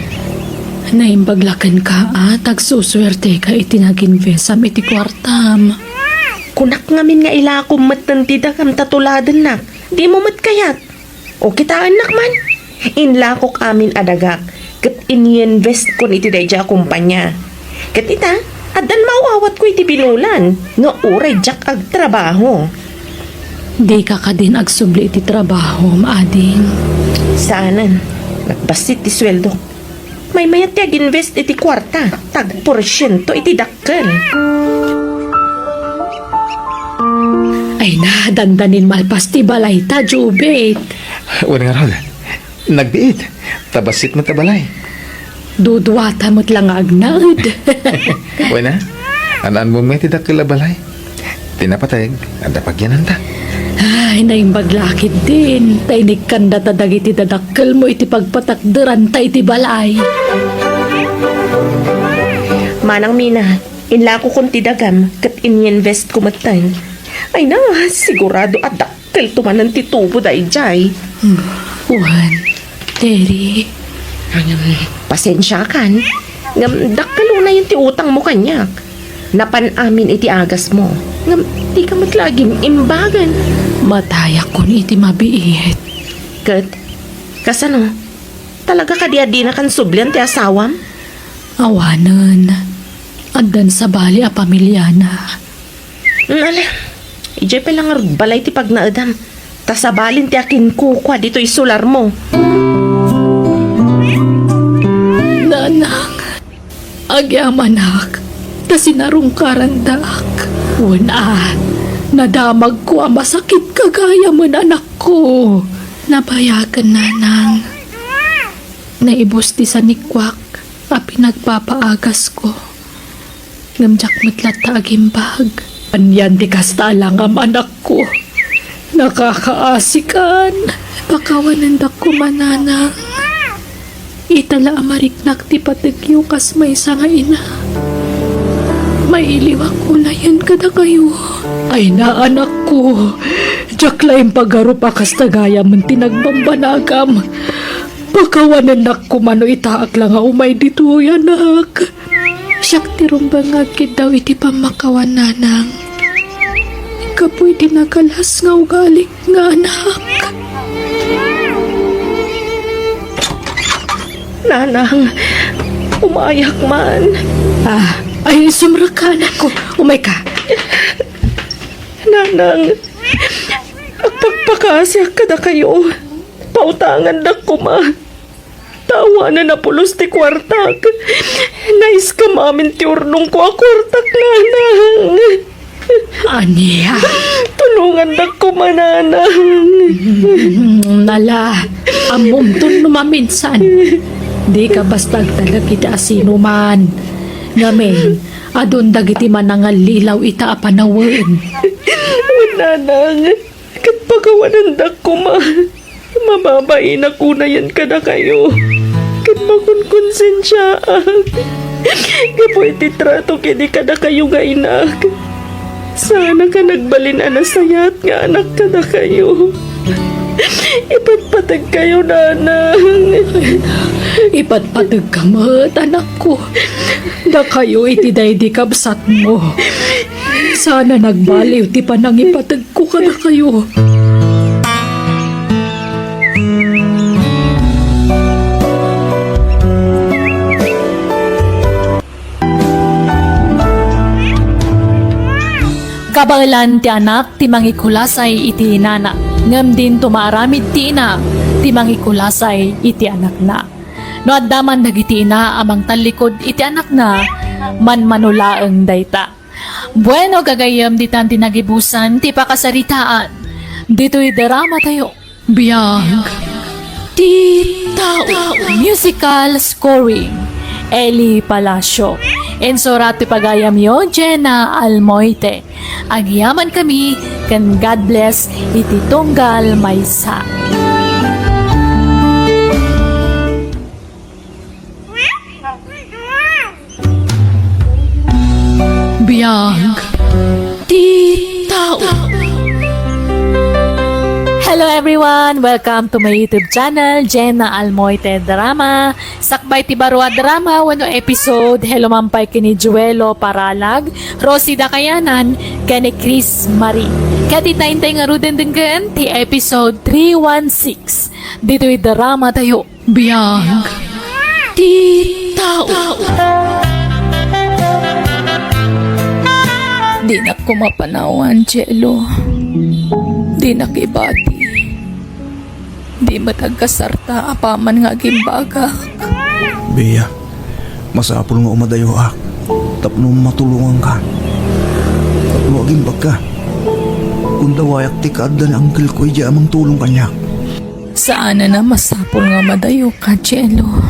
Naimbaglakan ka tagsuswerte ka itinag-invest iti kwartam. Kunak ngamin nga ilakom matantida kam tatuladan na. Di mo matkayat. O kita anak man. Inlakok amin adagak. Kat ini-invest ko iti dayja kumpanya. Kat ita, adan mauawat ko iti binulan. No uray jak ag trabaho. Di ka din agsubli iti trabaho, maading. Saanan, nagbasit ti sweldo. May mayat ti ag-invest iti kwarta. Tag-porsyento iti dakkel. Ay na, dandanin malpas ti balay ta, Jubit. Wala nga rod. Nagbiit. Tabasit mo tabalay. Dudwata mo't lang agnaud. Wala na. Anaan mo may tidak kilabalay. Tinapatay. Anda pagyanan ta. Ay, naimbaglakit din. Tainig kanda tadag iti dadakkel mo iti pagpatakderan ta iti balay. Manang Mina, inlako kong tidagam kat in-invest ko matan. Ay na, sigurado at dakkel tumanan ti tubo dahi jay. Juan, Terry, Pasensya kan. Ngam dakkel na yung ti utang mo kanyak. Napanamin iti agas mo. Ngam di ka matlaging imbagan. matayak ko ni iti mabiit. Kat, kasano? Talaga ka di na kan sublian ti asawam? Awanan, andan sa bali a pamilyana. Ala, ijay pa lang balay ti pagnaadam. Tasabalin ti akin kukwa dito isular mo. Nanak, agyamanak, ta sinarong karandak. Una, nadamag ko ang masakit kagaya mo anak ko. Nabayagan nanang. Naibos ti sa nikwak, a pinagpapaagas ko. Ngamjak matlat ta agimbag. Anyan ti kasta lang ang anak ko. Nakakaasikan. Pakawanan ko mananang. Itala amariknak ti patigyo kas may nga ina. May iliwak ko na yan kada kayo. Ay na anak ko. Diyaklaim pagaro pa kastagaya man tinagbambanagam. Pakawanan ko mano itaak lang nga umay dito yanak. Siyak ti rumbangagkid daw iti pamakawan nanang. Kapoy dinagalas nga ugalik nga anak. Nanang, umayak man. Ay sumrakan ko. Umay ka. Nanang, agpagpakasyak kada kayo. Pautangan na ko ma. Tawanan na pulos ti kwartak. Nais ka mamin ti urnong ko a kwartak, nanang. Aniya. Tulungan na ko mananang. Nala. Amom to numaminsan. Di ka basta talag kita asino man. Ngamen, adon dagiti man nga lilaw ita apanawen. Nanang, kat pagawanan da ko ma. Mababain ako na yan kada kayo. Kat makunkonsensya. Kapoy titrato kini kada kayo nga inak. Sana ka nagbalin anasayat nga anak kada kayo. Ipatpatag kayo, nanang. Ipatpatag ka mat, anak ko. Da kayo itiday di kabsat mo. Sana nagbaliw ti panang ipatag ko kada kayo. Kabalan ti anak ti mangikulasay iti nana. Ngam din tumaaramid ti ina ti mangikulasay iti anak na. No addaman dagiti ina amang talikod iti anak na manmanulaeng dayta. Bueno gagayam ditan tinagibusan ti pakasaritaan. Dito'y drama tayo. Biyag. Ti tao. Musical scoring. Eli Palacio. Ensorat ti pagayam yo, Jenna Almoite. Agyaman kami, kan God bless, iti tunggal maysa. Biyag. Ti tao. Hello everyone! Welcome to my YouTube channel, Jenna Almoite Drama. Sakbay ti Barua Drama, wano episode, hello mampay kini Juelo Paralag, Rosie Dakayanan, kani Chris Marie. Kati tayntay nga ruden denggan, ti episode 316. Dito'y drama tayo, biyag. Ti tao. Di na ko mapanawan, Jello. Di nakibati. Di matagkasarta apaman nga gimbaga. Bea, masapul nga umadayo ak. Tapno matulungan ka. Tapno agimbag ka. Kung dawayak ti kaadda na angkil ko iya amang tulong kanya. Saan na masapol nga madayo ka, Jello?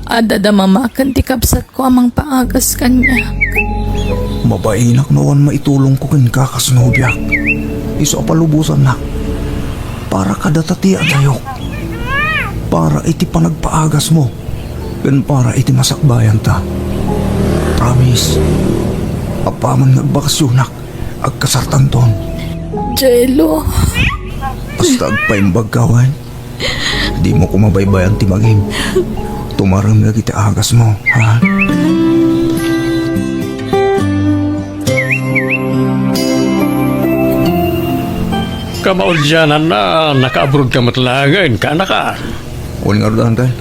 Ada da mamakan ti kapsat ko amang paagas kanya. Mabainak nawan maitulong ko kin kakasnobyak. Iso apalubusan na. Para kadatati adayok. Para iti panagpaagas mo. Gan para iti masakbayan ta. Promise. Apaman nagbakasyonak. Agkasartan ton. Jello. Basta agpaimbag kawan. Di mo ko mabaybayan ti maging. Tumarang nga kita agas mo, ha? Kamaudyanan na nakaabroad ka matlangan ka na ka. Huwag nga rodahan kayo.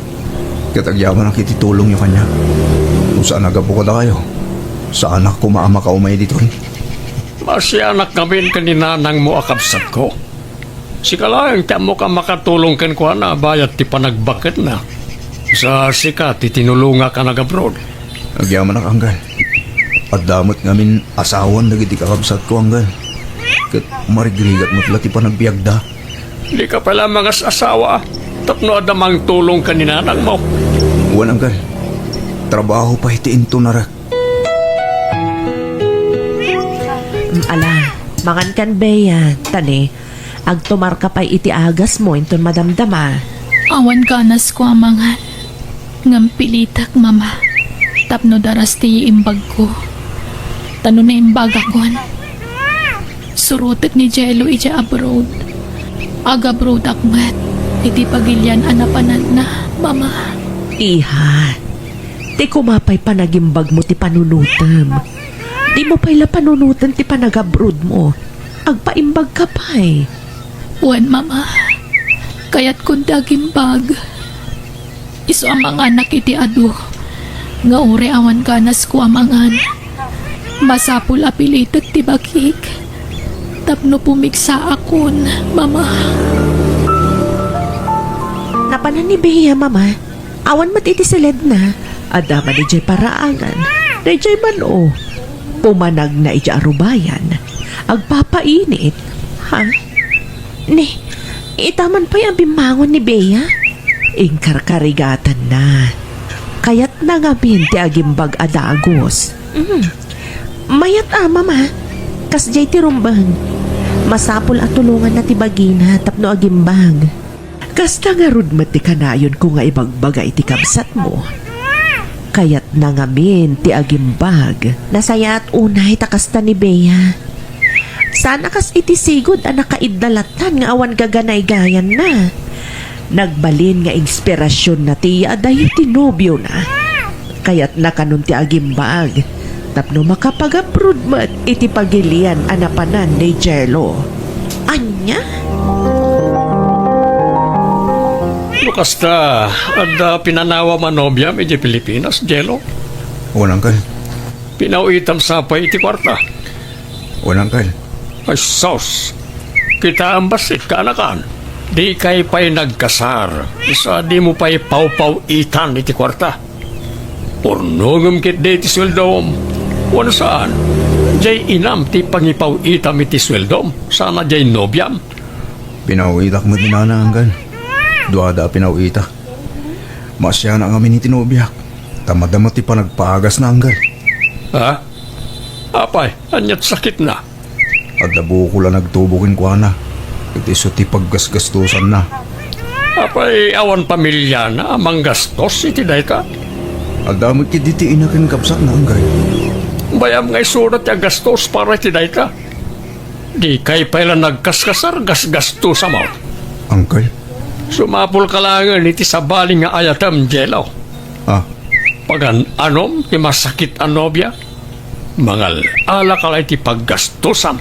Katagyaman ang kititulong niyo kanya. Kung saan nagapukod na kayo. Sa anak ko maama ka umay dito rin. Masyanak kami kanina nang mo akabsat ko. Sikalayang tamo ka makatulong kan ko na bayat ti panagbakit na. Sa sika ti tinulunga ka nag-abroad. Nagyaman ang anggal. At damot ngamin asawan nagiti kakabsat ko anggal. Kat marigrigat mo't lati pa nagbiagda. Di ka pala mga asawa. Tapno adamang tulong kanina nang mo. Huwag anggal. Trabaho pa hitiin to narak. Ala, mangan kan beya, tani, agtumar ka pa'y iti agas mo inton madamdama. Awan ganas ko amangan. Ngampilitak, mama. Tapno daras ti imbag ko. Tano na imbag akon. Surutet ni Jello ija abroad. Abroad akmet. Iti pagilyan anapanan na, mama. Iha, ti kumapay panagimbag mo ti panunutam. Di mo pa'y la panunutan ti panagabrod mo. Agpaimbag ka pa'y. Wan, mama. Kaya't kung dagimbag. Iso amang anak iti adu. Nga uri awan ganas ko amangan. Masapul apilitet ti bakik. Tapno pumiksa akon, mama. Napanan ni Bea, mama. Awan matiti silid na. Adama ni Jay paraangan. Ni Jay man pumanag na ija arubayan. Agpapainit. Ha? Itaman pa yung bimangon ni Bea. Ingkarkarigatan na. Kayat nangamin ti agimbag adagos. Mayat mama. Kas Jay ti rumbang. Masapul at tulungan na ti bagina tapno agimbag. Kas nangarud mati kanayon ko nga ibagbaga iti kabsat mo. Kayat nangamin ti agimbag. Nasaya at unay takasta ni Bea. Sana kas iti sigod ang nakaidalatan nga awan gaganay-gayan na. Nagbalin nga inspirasyon na tiya dahi tinobyo na. Kaya't nakanon ti agimbag. Tapno makapag-approve mat iti pagilian anapanan ni Jello. Anya? Lukas ta, at pinanawa manobyam iti Pilipinas, Jello. Unang kal. Pinauitam sa pa iti kwarta. Unang kal. Ay, sos. Kita ang basit ka anakan. Di kay pa'y nagkasar. Isa di mo pa'y pau-pau-itan iti kwarta. Pornogam kit di iti sweldom. Wala saan. Jay inam ti pangipaw-itam iti sweldom. Sana jay nobyam. Pinauitak mo dinananggan. Duada pinauitak. Masya na ang amin itinobyak. Tamad-damad ti pa nagpaagas na anggal. Ha? Apay, anyat sakit na. At dabo ko lang nagtubukin ko na. Iti so ti paggasgastusan na. Apay, awan pamilya na amang gastos iti day ka. At damot ki diti inakin kapsat na anggal. Bayam ngay surat ya gastos para iti day ka. Di kay pala nagkaskasar gasgasto sa mo. Angkal? Sumapul ka lang iti sabaling nga ayatam, Jello. Ah, Pagan anom, ti masakit ang nobya. Mangal ala ka lang iti paggastusam.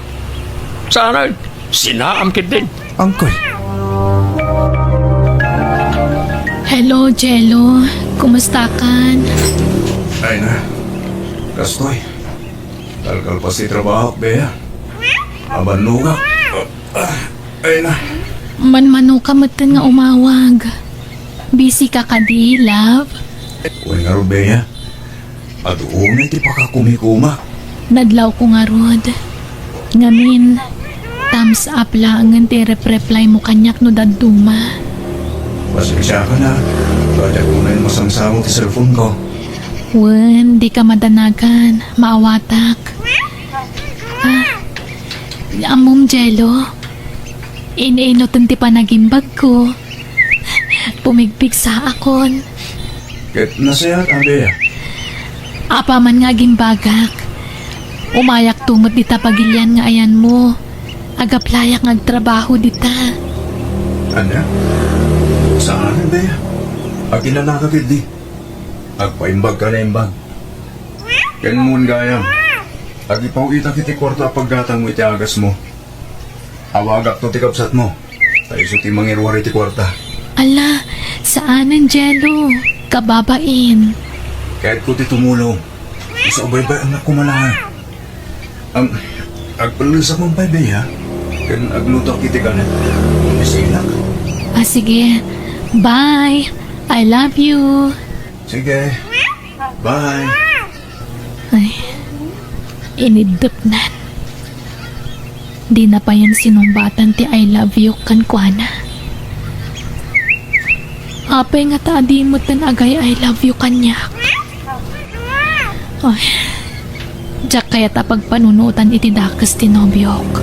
Sana, sinaam kit din. angkal. Hello, Jello. Kumusta kan? Ay na. Kastoy. Talkal pa si trabaho, Bea. Aban nuga. Ay na. Manmano ka matan nga umawag. Busy ka di, love? Uy nga ro, Bea. At umay ti pakakumikuma. Nadlaw ko nga rod. Ngamin, thumbs up lang ang reply mo kanyak no daduma. Pasensya ka na. Kaya ko na yung masamsamo ti cellphone ko. Wen, di ka madanagan. Maawatak. Amom, Jello. Iniinotan ti panagimbag ko. Pumigpig sa akon. Ket nasayat ang Bea. Apa man nga gimbagak. Umayak tumot dita pagilyan nga ayan mo. Agaplayak ngagtrabaho dita. Anya? Saan ang Bea? Akin na nakakit di. Agpaimbag ka na imbag. Ken mun gayam. Agipaw itak iti kwarta paggatang mo iti agas mo. Awagak to ti kapsat mo. Tayo so ti mangirwari ti kwarta. Ala, saan ang Jello? Kababain. Kahit ko ti tumulong. Isa ubay-bay ang nakumalahan. Agpalusak mong pay, Bea. Ken aglutok iti kanan. Isilak. Sige. Bye. I love you. Sige. Bye. Ay, inidop na. Di na pa yan sinumbatan ti I love you kan kuana. Apay nga taadi mo tan agay I love you kanyak. Ay, jak Kaya tapag panunutan iti dakas tinobyok.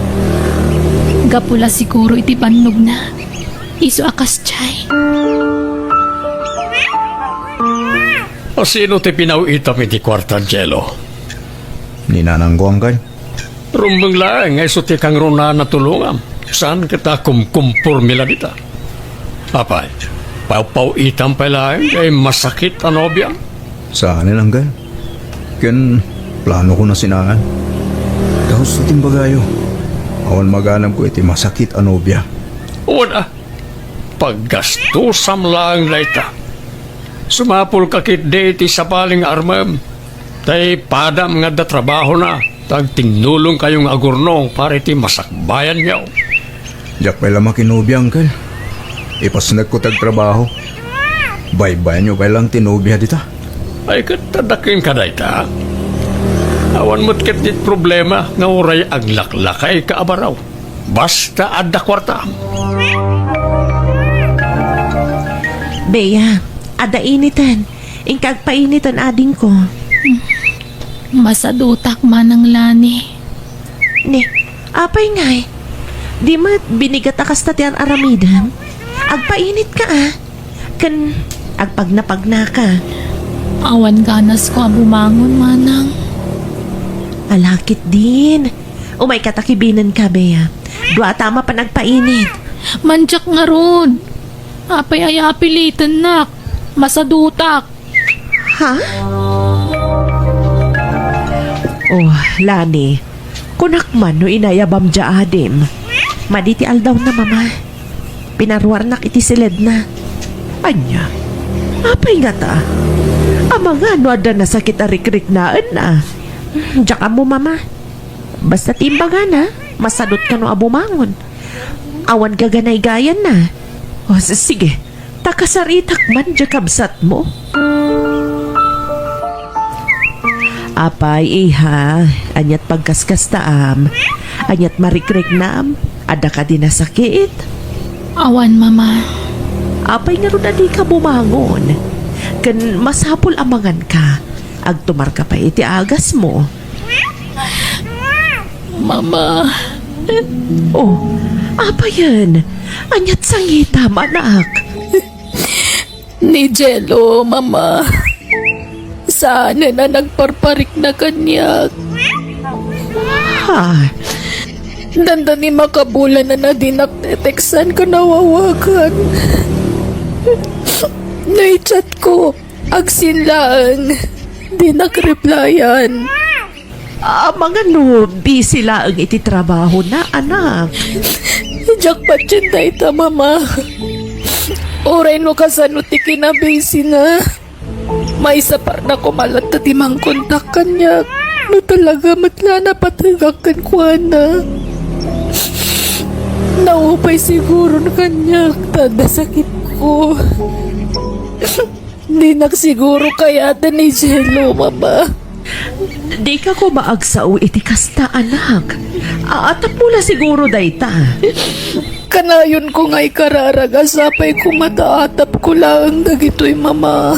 Gapula siguro iti bannog na. Iso akas chay. O sino ti pinawitam iti kwarta, Jello? Ninanang ko, Uncle. Rumbang lang, ngay ti kang runa na tulungan. Saan kita kumkumpur mila dita? Apay, pau-itam pa lang, ay masakit ang nobya. Saan nilang, Uncle? Ken, plano ko na sinaan. Tapos iting bagayo. Awan maganam ko iti masakit anobya. Wala, paggastusam lang na ita. Sumapul kakit de iti sa paling armam. Tay padam nga da trabaho na. Tag tinulong kayong agurnong para iti masakbayan niyo. Diyak pala makinobya, Uncle. Ipasnag ko tagtrabaho. Bye-bye nyo pa lang tinobya dita. Ay katadakin ka na ita. Awan mo't ket dit problema nga uray aglaklakay kaabaraw. Basta adda kwarta. Bea, ada initan. Ingkag painitan ading ko. Masadutak man ang lani. Ni, apay ngay. Di mat binigat akas na tiyan aramidam. Agpainit ka Kan agpagnapagna ka. Awan ganas ko bumangon manang. Alakit din. Umay katakibinan ka, Bea. Dua tama pa nagpainit. Manjak nga ron. Apay ay apilitan nak. Masadutak. Ha? Oh, Lani. Kunak man no inayabam dya adim. Maditi aldaw na mama. Pinarwar nak iti silid na. Anya, apay nga ta? Ama nga no ada nasakit arik-rik naan na. Diyan mo mama. Basta timbaga na, masadot ka no abumangon. Awan gaganay gayan na. O sige, takasaritak man dya kabsat mo. Apay iha, anyat pagkaskas taam, anyat marikrik naam, ada ka din nasakit. Awan mama. Apay nga ron na di ka bumangon. Kan masapol amangan ka, agtumar ka pa iti agas mo. Mama. Oh, apa yan? Anyat sangita manak. Ni Jello, mama. Sana na nagparparik na kanyak. Ha? Danda ni makabulan na dinakteteksan ka nawawagan. Naichat ko, agsinlaan. Di nagreplyan. Mga no, busy lang iti trabaho na, anak. Jackpot yun na ita, mama. Oray no kasano ti kinabisi na. May isa par na kumalat na timang kontak kanya. No talaga matla na patagakan ko na. Naupay siguro na kanya. Tada sakit ko. Di nagsiguro kaya ni Jello, mama. Di ka ko maagsaw iti kasta, anak. Atap mo na siguro dayta. Kanayon ko nga'y kararagasapay ko mataatap ko lang dagito'y mama.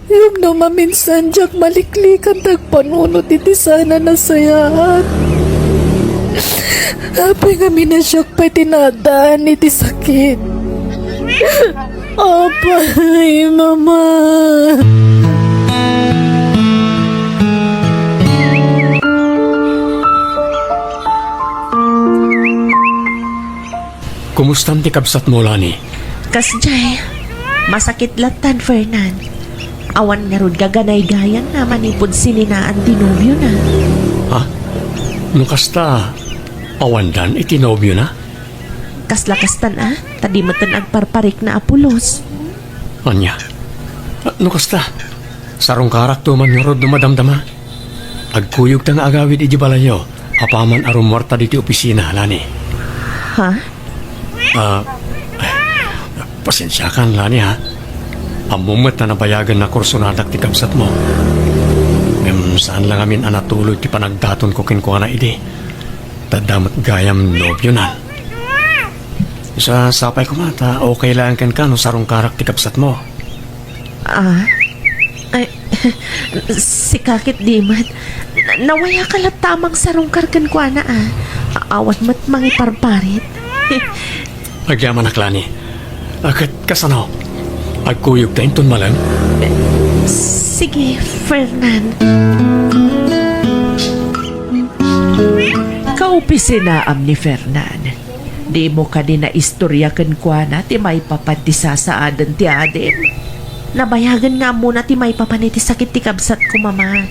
Yung maminsan jak maliklikan tagpanunod iti sana nasayaan. Apay nga minasyak pa'y tinadaan iti sakit. Apay, mama. Kumusta ti kabsat mo, Lani? Kasjay, masakit latan, Fernan. Awan nga ron gaganay gayan na manipod sininaan tinubyo na. Ha? Nukasta, awandan itinobyo na? Kaslakastan tadimatan agparparik na apulos. Anya? Nukasta, sarong karak tuman nga rod dumadamdama. Agkuyog ta nga agawid iji balayo, apaman arumwarta diti opisina, Lani. Ha? Pasensya kan, Lani, ha? Amumat na nabayagan na kurso na ti kabsat mo. Saan lang amin anatuloy ti panagdaton ko kinkuha na ide. Tadamat gayam nobyo na. Sa sapay ko mata, okay lang kan ka no sarong karak ti kabsat mo. Ay, Si kakit di man. Nawaya ka lang tamang sarong karkan ko na Awat mat mangiparparit. Agyaman aklani. Agad kasano. Agkuyog tayo ton malang. Sige, Fernan. Kaupisinaam ni Fernan. Di mo ka din na istorya kan kwa na ti may papantisa sa adan ti adin. Nabayagan nga muna ti may papaniti sakit ti kabsat ko, mama.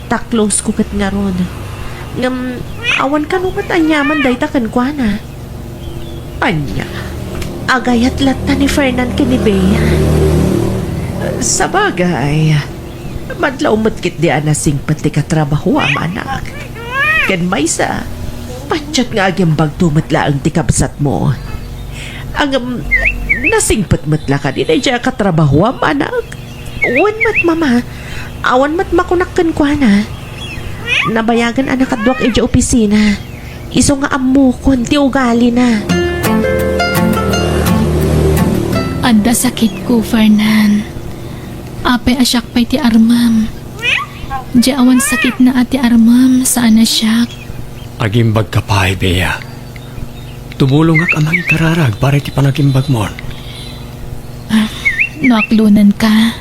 Ta-close ko kat nga ron. Awan ka nung anyaman day ta kan kwa na. Anya, Agayat latta ni Fernan kinibea. sa bagay, madlaw matkit di anasing pati katrabaho am anak. Ken maysa, patyat nga agyambag tumatla ang tikabsat mo. Ang nasingpat matla ka din ay dya katrabaho am anak. Uwan mat, mama. Awan mat makunakkan kwa na. Nabayagan anak at duwak edya opisina. Iso nga amukon, ti ugali na. Anda sakit ko, Fernan. Apay asyak pa'y ti armam. Diyawan sakit na ati armam, saan asyak. Agimbag ka pa, Bea. Tumulong ak amang kararag para ti panagimbag mo. Naklunan ka.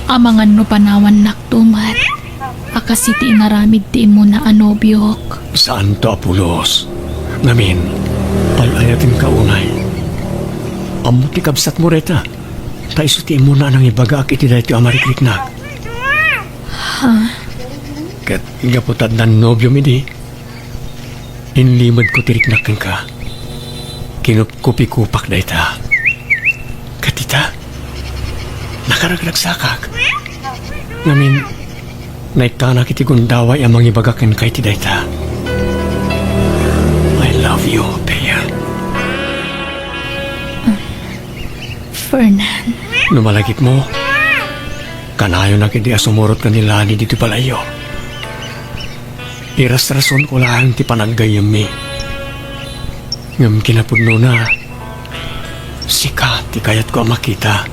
Amangan no panawan naktumat. Akasi ti inaramid ti mo na anobyok. Saan to, Apulos? Namin, ayatin ka unay. Amo ti kabsat mo reta. Taiso ti mo na nang ibaga ak iti dahi ti amariklik na. Ha? Kat gaputad na nobyo mi di. Inlimad ko tiriknakan ka. Kinup-kupi-kupak na ita. Katita, nakaraglagsakak. Ngamin, naikanak iti gundaway amang ibagakan kay ti dayta. I love you, Bea. Fernan. Numalagip mo, kanayo na kiti asumurot ka nila ni dito palayo. Iras rason ko lang ti panaggayam mi. Ngam kinapudno na, sika ti kayat ko makita.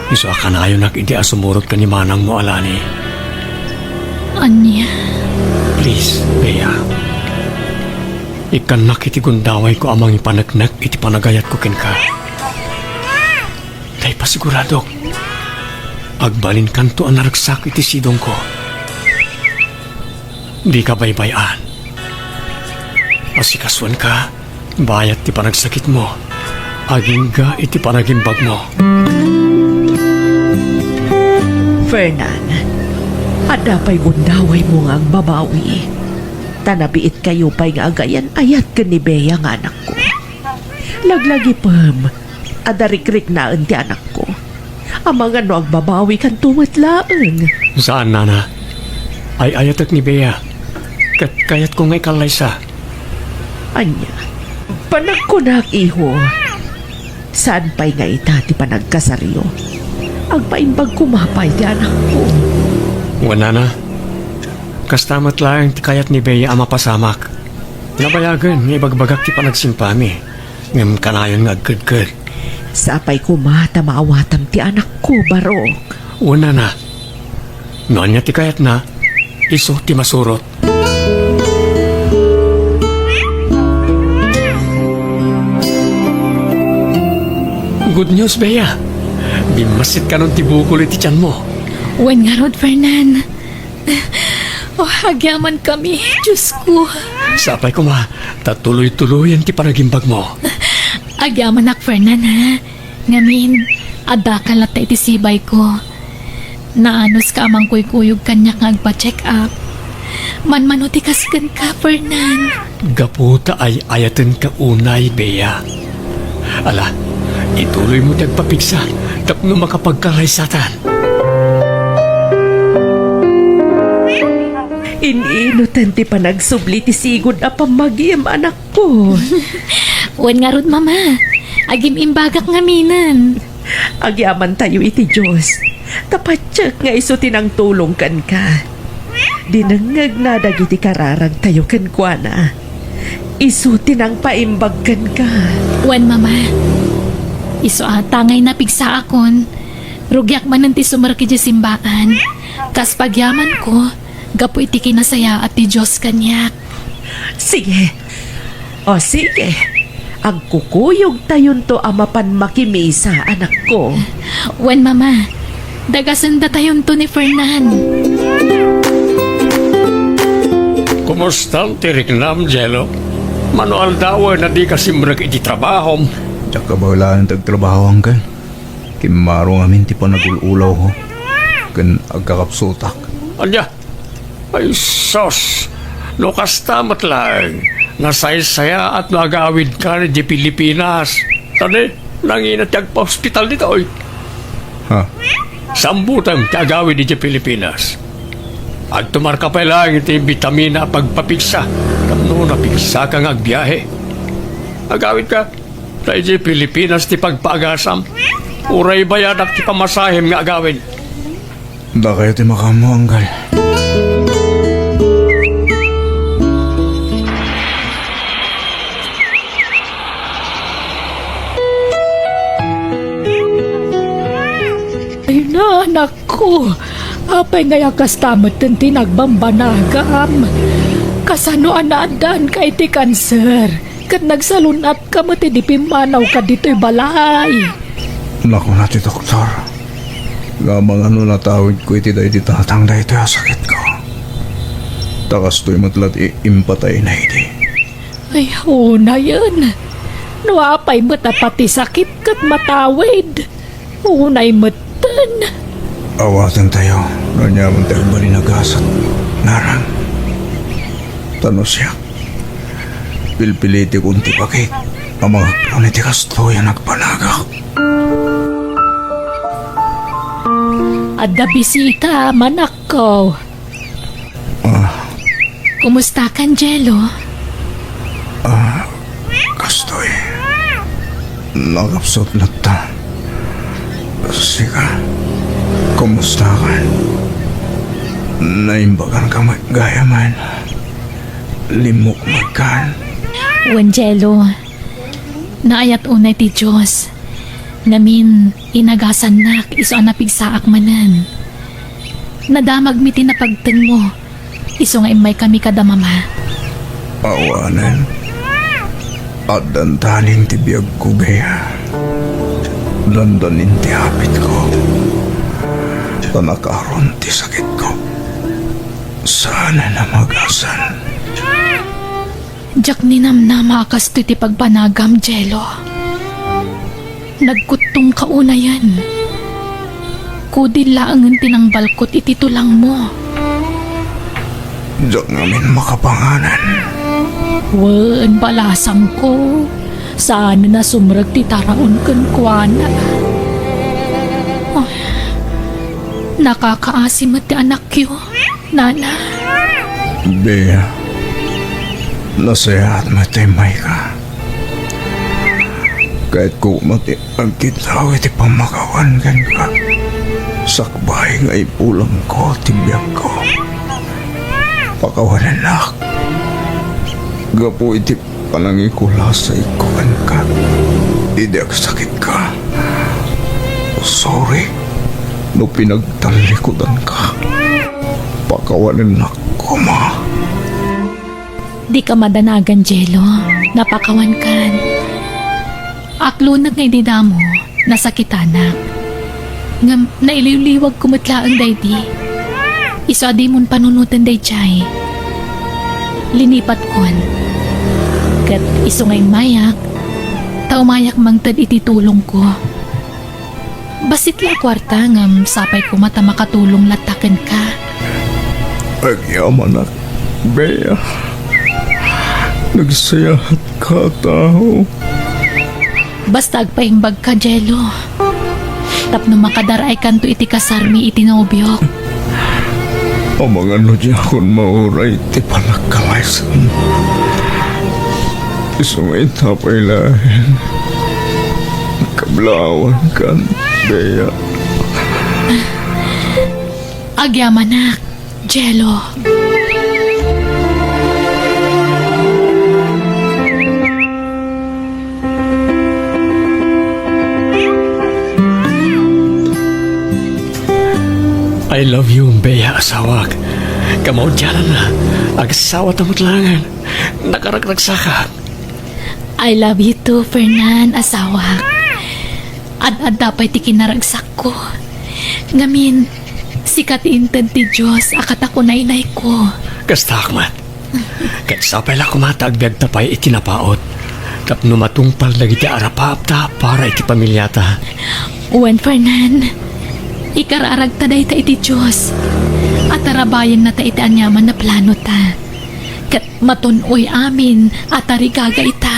Iso akanayo na kiti asumurot ka ni manang mo alani. Anya. Please, Bea. Ikanak iti gundaway ko amang ipanagnak iti panagayat ko ken ka. Tay pasigurado. Agbalin kanto ang naragsak iti sidong ko. Di ka baybayan. Asikaswan ka, bayat ti panagsakit mo. Aging ga iti panagimbag mo. Fernan, ada pa'y gundaway mo nga ang babawi. Tanabiit kayo pa'y nga agayan ayat ka ni Bea nga anak ko. Laglagi pam, adarikrik na ang ti anak ko. Amang ano ang babawi kan tumatlaan. Saan, nana? Ay ayatak ni Bea. Kat kayat ko nga ikalaysa. Anya, panagkunak iho. Saan pa'y nga itati panagkasaryo? Ang paimbag kumapay ti anak ko. Wala na. Kastamat lang ti kayat ni Bea ang mapasamak. Nabayagan, ibagbagak ti panagsimpami. Ngam kanayon nga agkad-kad. Sapay kumata maawatam ti anak ko, Barok. Una na. Noon niya ti kayat na, iso ti masurot. Good news, Bea. Bimasit ka nung tibukol iti tiyan mo. Wen nga rod, Fernan. Oh, agyaman kami. Diyos ko. Sapay ko ma, tatuloy-tuloy ti panagimbag mo. Agyaman ak, Fernan, ha? Ngamin, ada ka lata iti sibay ko. Naanos ka amang kuy-kuyog kanya nga agpa-check up. Manmanuti kasgan ka, Fernan. Gaputa ay ayaten ka unay, Bea. Ala, ituloy mo tagpapigsa tapno makapagkalaysatan. Ininutan ti panagsubli ti sigod a pamagiyam anak ko. Wen nga rod, mama. Agim imbagak nga minan. Agyaman tayo iti Diyos. Tapatsak nga iso tinang tulong kan ka. Dinangag na dagiti kararag tayo kan kwa na. Iso tinang paimbag kan ka. Wen, mama. Iso ata ngay napigsa akon. Rugyak man ti sumarki di simbaan. Kas pagyaman ko, gapu iti kinasaya at ti Diyos kanyak. Sige. O sige. Agkukuyog tayon to amapan makimisa, anak ko. Wen mama, dagasanda tayon to ni Fernan. Kumusta ang tiriknam, Jello? Manual daw na di kasi mrag iti trabaho. Diyak ka ba wala ang tagtrabaho hanggang? Kimaro ngamin ti panagululaw ho. Kan agkakapsutak. Anya? Ay, sos. Lukas tamat lang. Nasaysaya at magawid ka ni di Pilipinas. Tani, nanginat yung pa-hospital dito, oy. Ha? Sambutang kagawid di Pilipinas. At tumarka pa lang iti vitamina pagpapiksa. Kamno na piksa ka nga agbiyahe. Agawid ka. Sa di Pilipinas ti pagpaagasam. Uray bayadak ti pamasahim nga agawid. Da kayo ti makamo hanggal. Ay na, anak ko. Apay nga kastamot ng tinagbambanagam. Kasano anadaan kay ti kanser. Kat nagsalunat ka mo ti dipimanaw ka dito'y balay. Naku na ti doktor. Gamang ano natawid ko iti dahi di tatang dahi ito sakit ko. Takas to'y matlat impatay na iti. Ay, na yun. Nuapay mo pati sakit kat matawid. Unay matan. Awatan tayo. Nanyaman tayo balinagasan. Narang. Tano siya. Pilpiliti kunti pakit. Ang mga planeti kastoy ang nagpanagak. Adda bisita, manak ko. Kumusta kan, Jello? Kastoy. Nagapsot na ta. Sika. Kumusta ka? Naimbagan ka gayaman. Limok magkan. Wen, Jello. Naayat unay ti Diyos. Ngamin, inagasan nak, iso anapigsaak manan. Nadamag mi tinapagtan mo. Iso nga imay kami kada mama. Awanan. At dandanin ti biyag ko gaya. Dandanin ti hapit ko. Tanakaron ti sakit ko. Sana na magasan. Diyak ninamnama akas ti pagpanagam, Jello. Nagkutong kauna yan. Kudin laangan tinang balkot iti tulang mo. Diyak ngamin makapanganan. Wen, balasang ko. Saan na sumrag ti taraon kan kuana. Oh, nakakaasim at ti anak yo, nana. Bea. Nasaya at matimay ka. Kahit kumati ang kitlaw iti pamakawan kan ka. Sakbay nga ipulang ko tibiyag ko. Pakawanan nak. Gapo iti panangikula sa ikuan ka. Hindi ang sakit ka. Sorry. No pinagtalikudan ka. Pakawanan nak ko ma. Di ka madanagan, Jello. Napakawan kan. Aklunag nga ididamo, nasakitanak. Nga naililiwag kumutla ang daydi. Iso di mon panunutan day chay. Linipat kon. Kat iso ngay mayak, taumayak mangtad ititulong ko. Basit la kwarta ngam sapay ko mata makatulong lataken ka. Agyaman at Bea. Nagsayahat ka tao. Basta agpaimbag ka, Jello. Tapno makadaray kanto iti kasarmi iti nobyok. O mga nudya akong mauray ti palakalaysan. Isungay tapay lahin. Kablawan kan, Bea. Agyamanak, Jello. I love you, Bea, asawak. Kamaudyanan na. Agsawa tamot langan. Nakaragragsakan. I love you too, Fernan, asawa. Ad dapat ti kinaragsak ko. Ngamin, sikat inted ti Diyos, akat ako nainay ko. Kastakmat. Kahit sapay lang kumatag biyag tapay itinapaot. Tapno matungpal lagi ti arapapta para iti pamilyata. Uwan, Fernan, ikararag ta day ta iti Diyos. At tarabayan na ta iti anyaman na plano ta. Kat matunoy amin at tarigaga ita.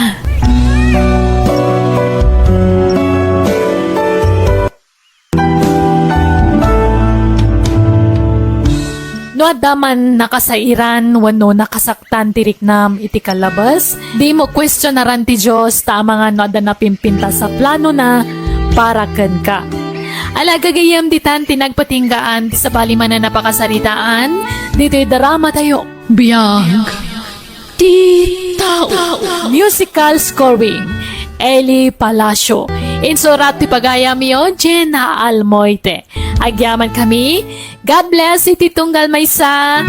No adaman nakasairan wano nakasaktan tiriknam iti kalabas, di mo questionaran ti Diyos ta mga no ada napimpinta sa plano na para ken ka. Alagagayam ditan tinagpatinggaan sa baliman na napakasaritaan, dito'y darama tayo. Biyag. Ti Tao. Musical scoring. Eli Palacio. Insurat ti pagayam yon, Jenna Almoite. Agyaman kami. God bless iti tunggal maysa.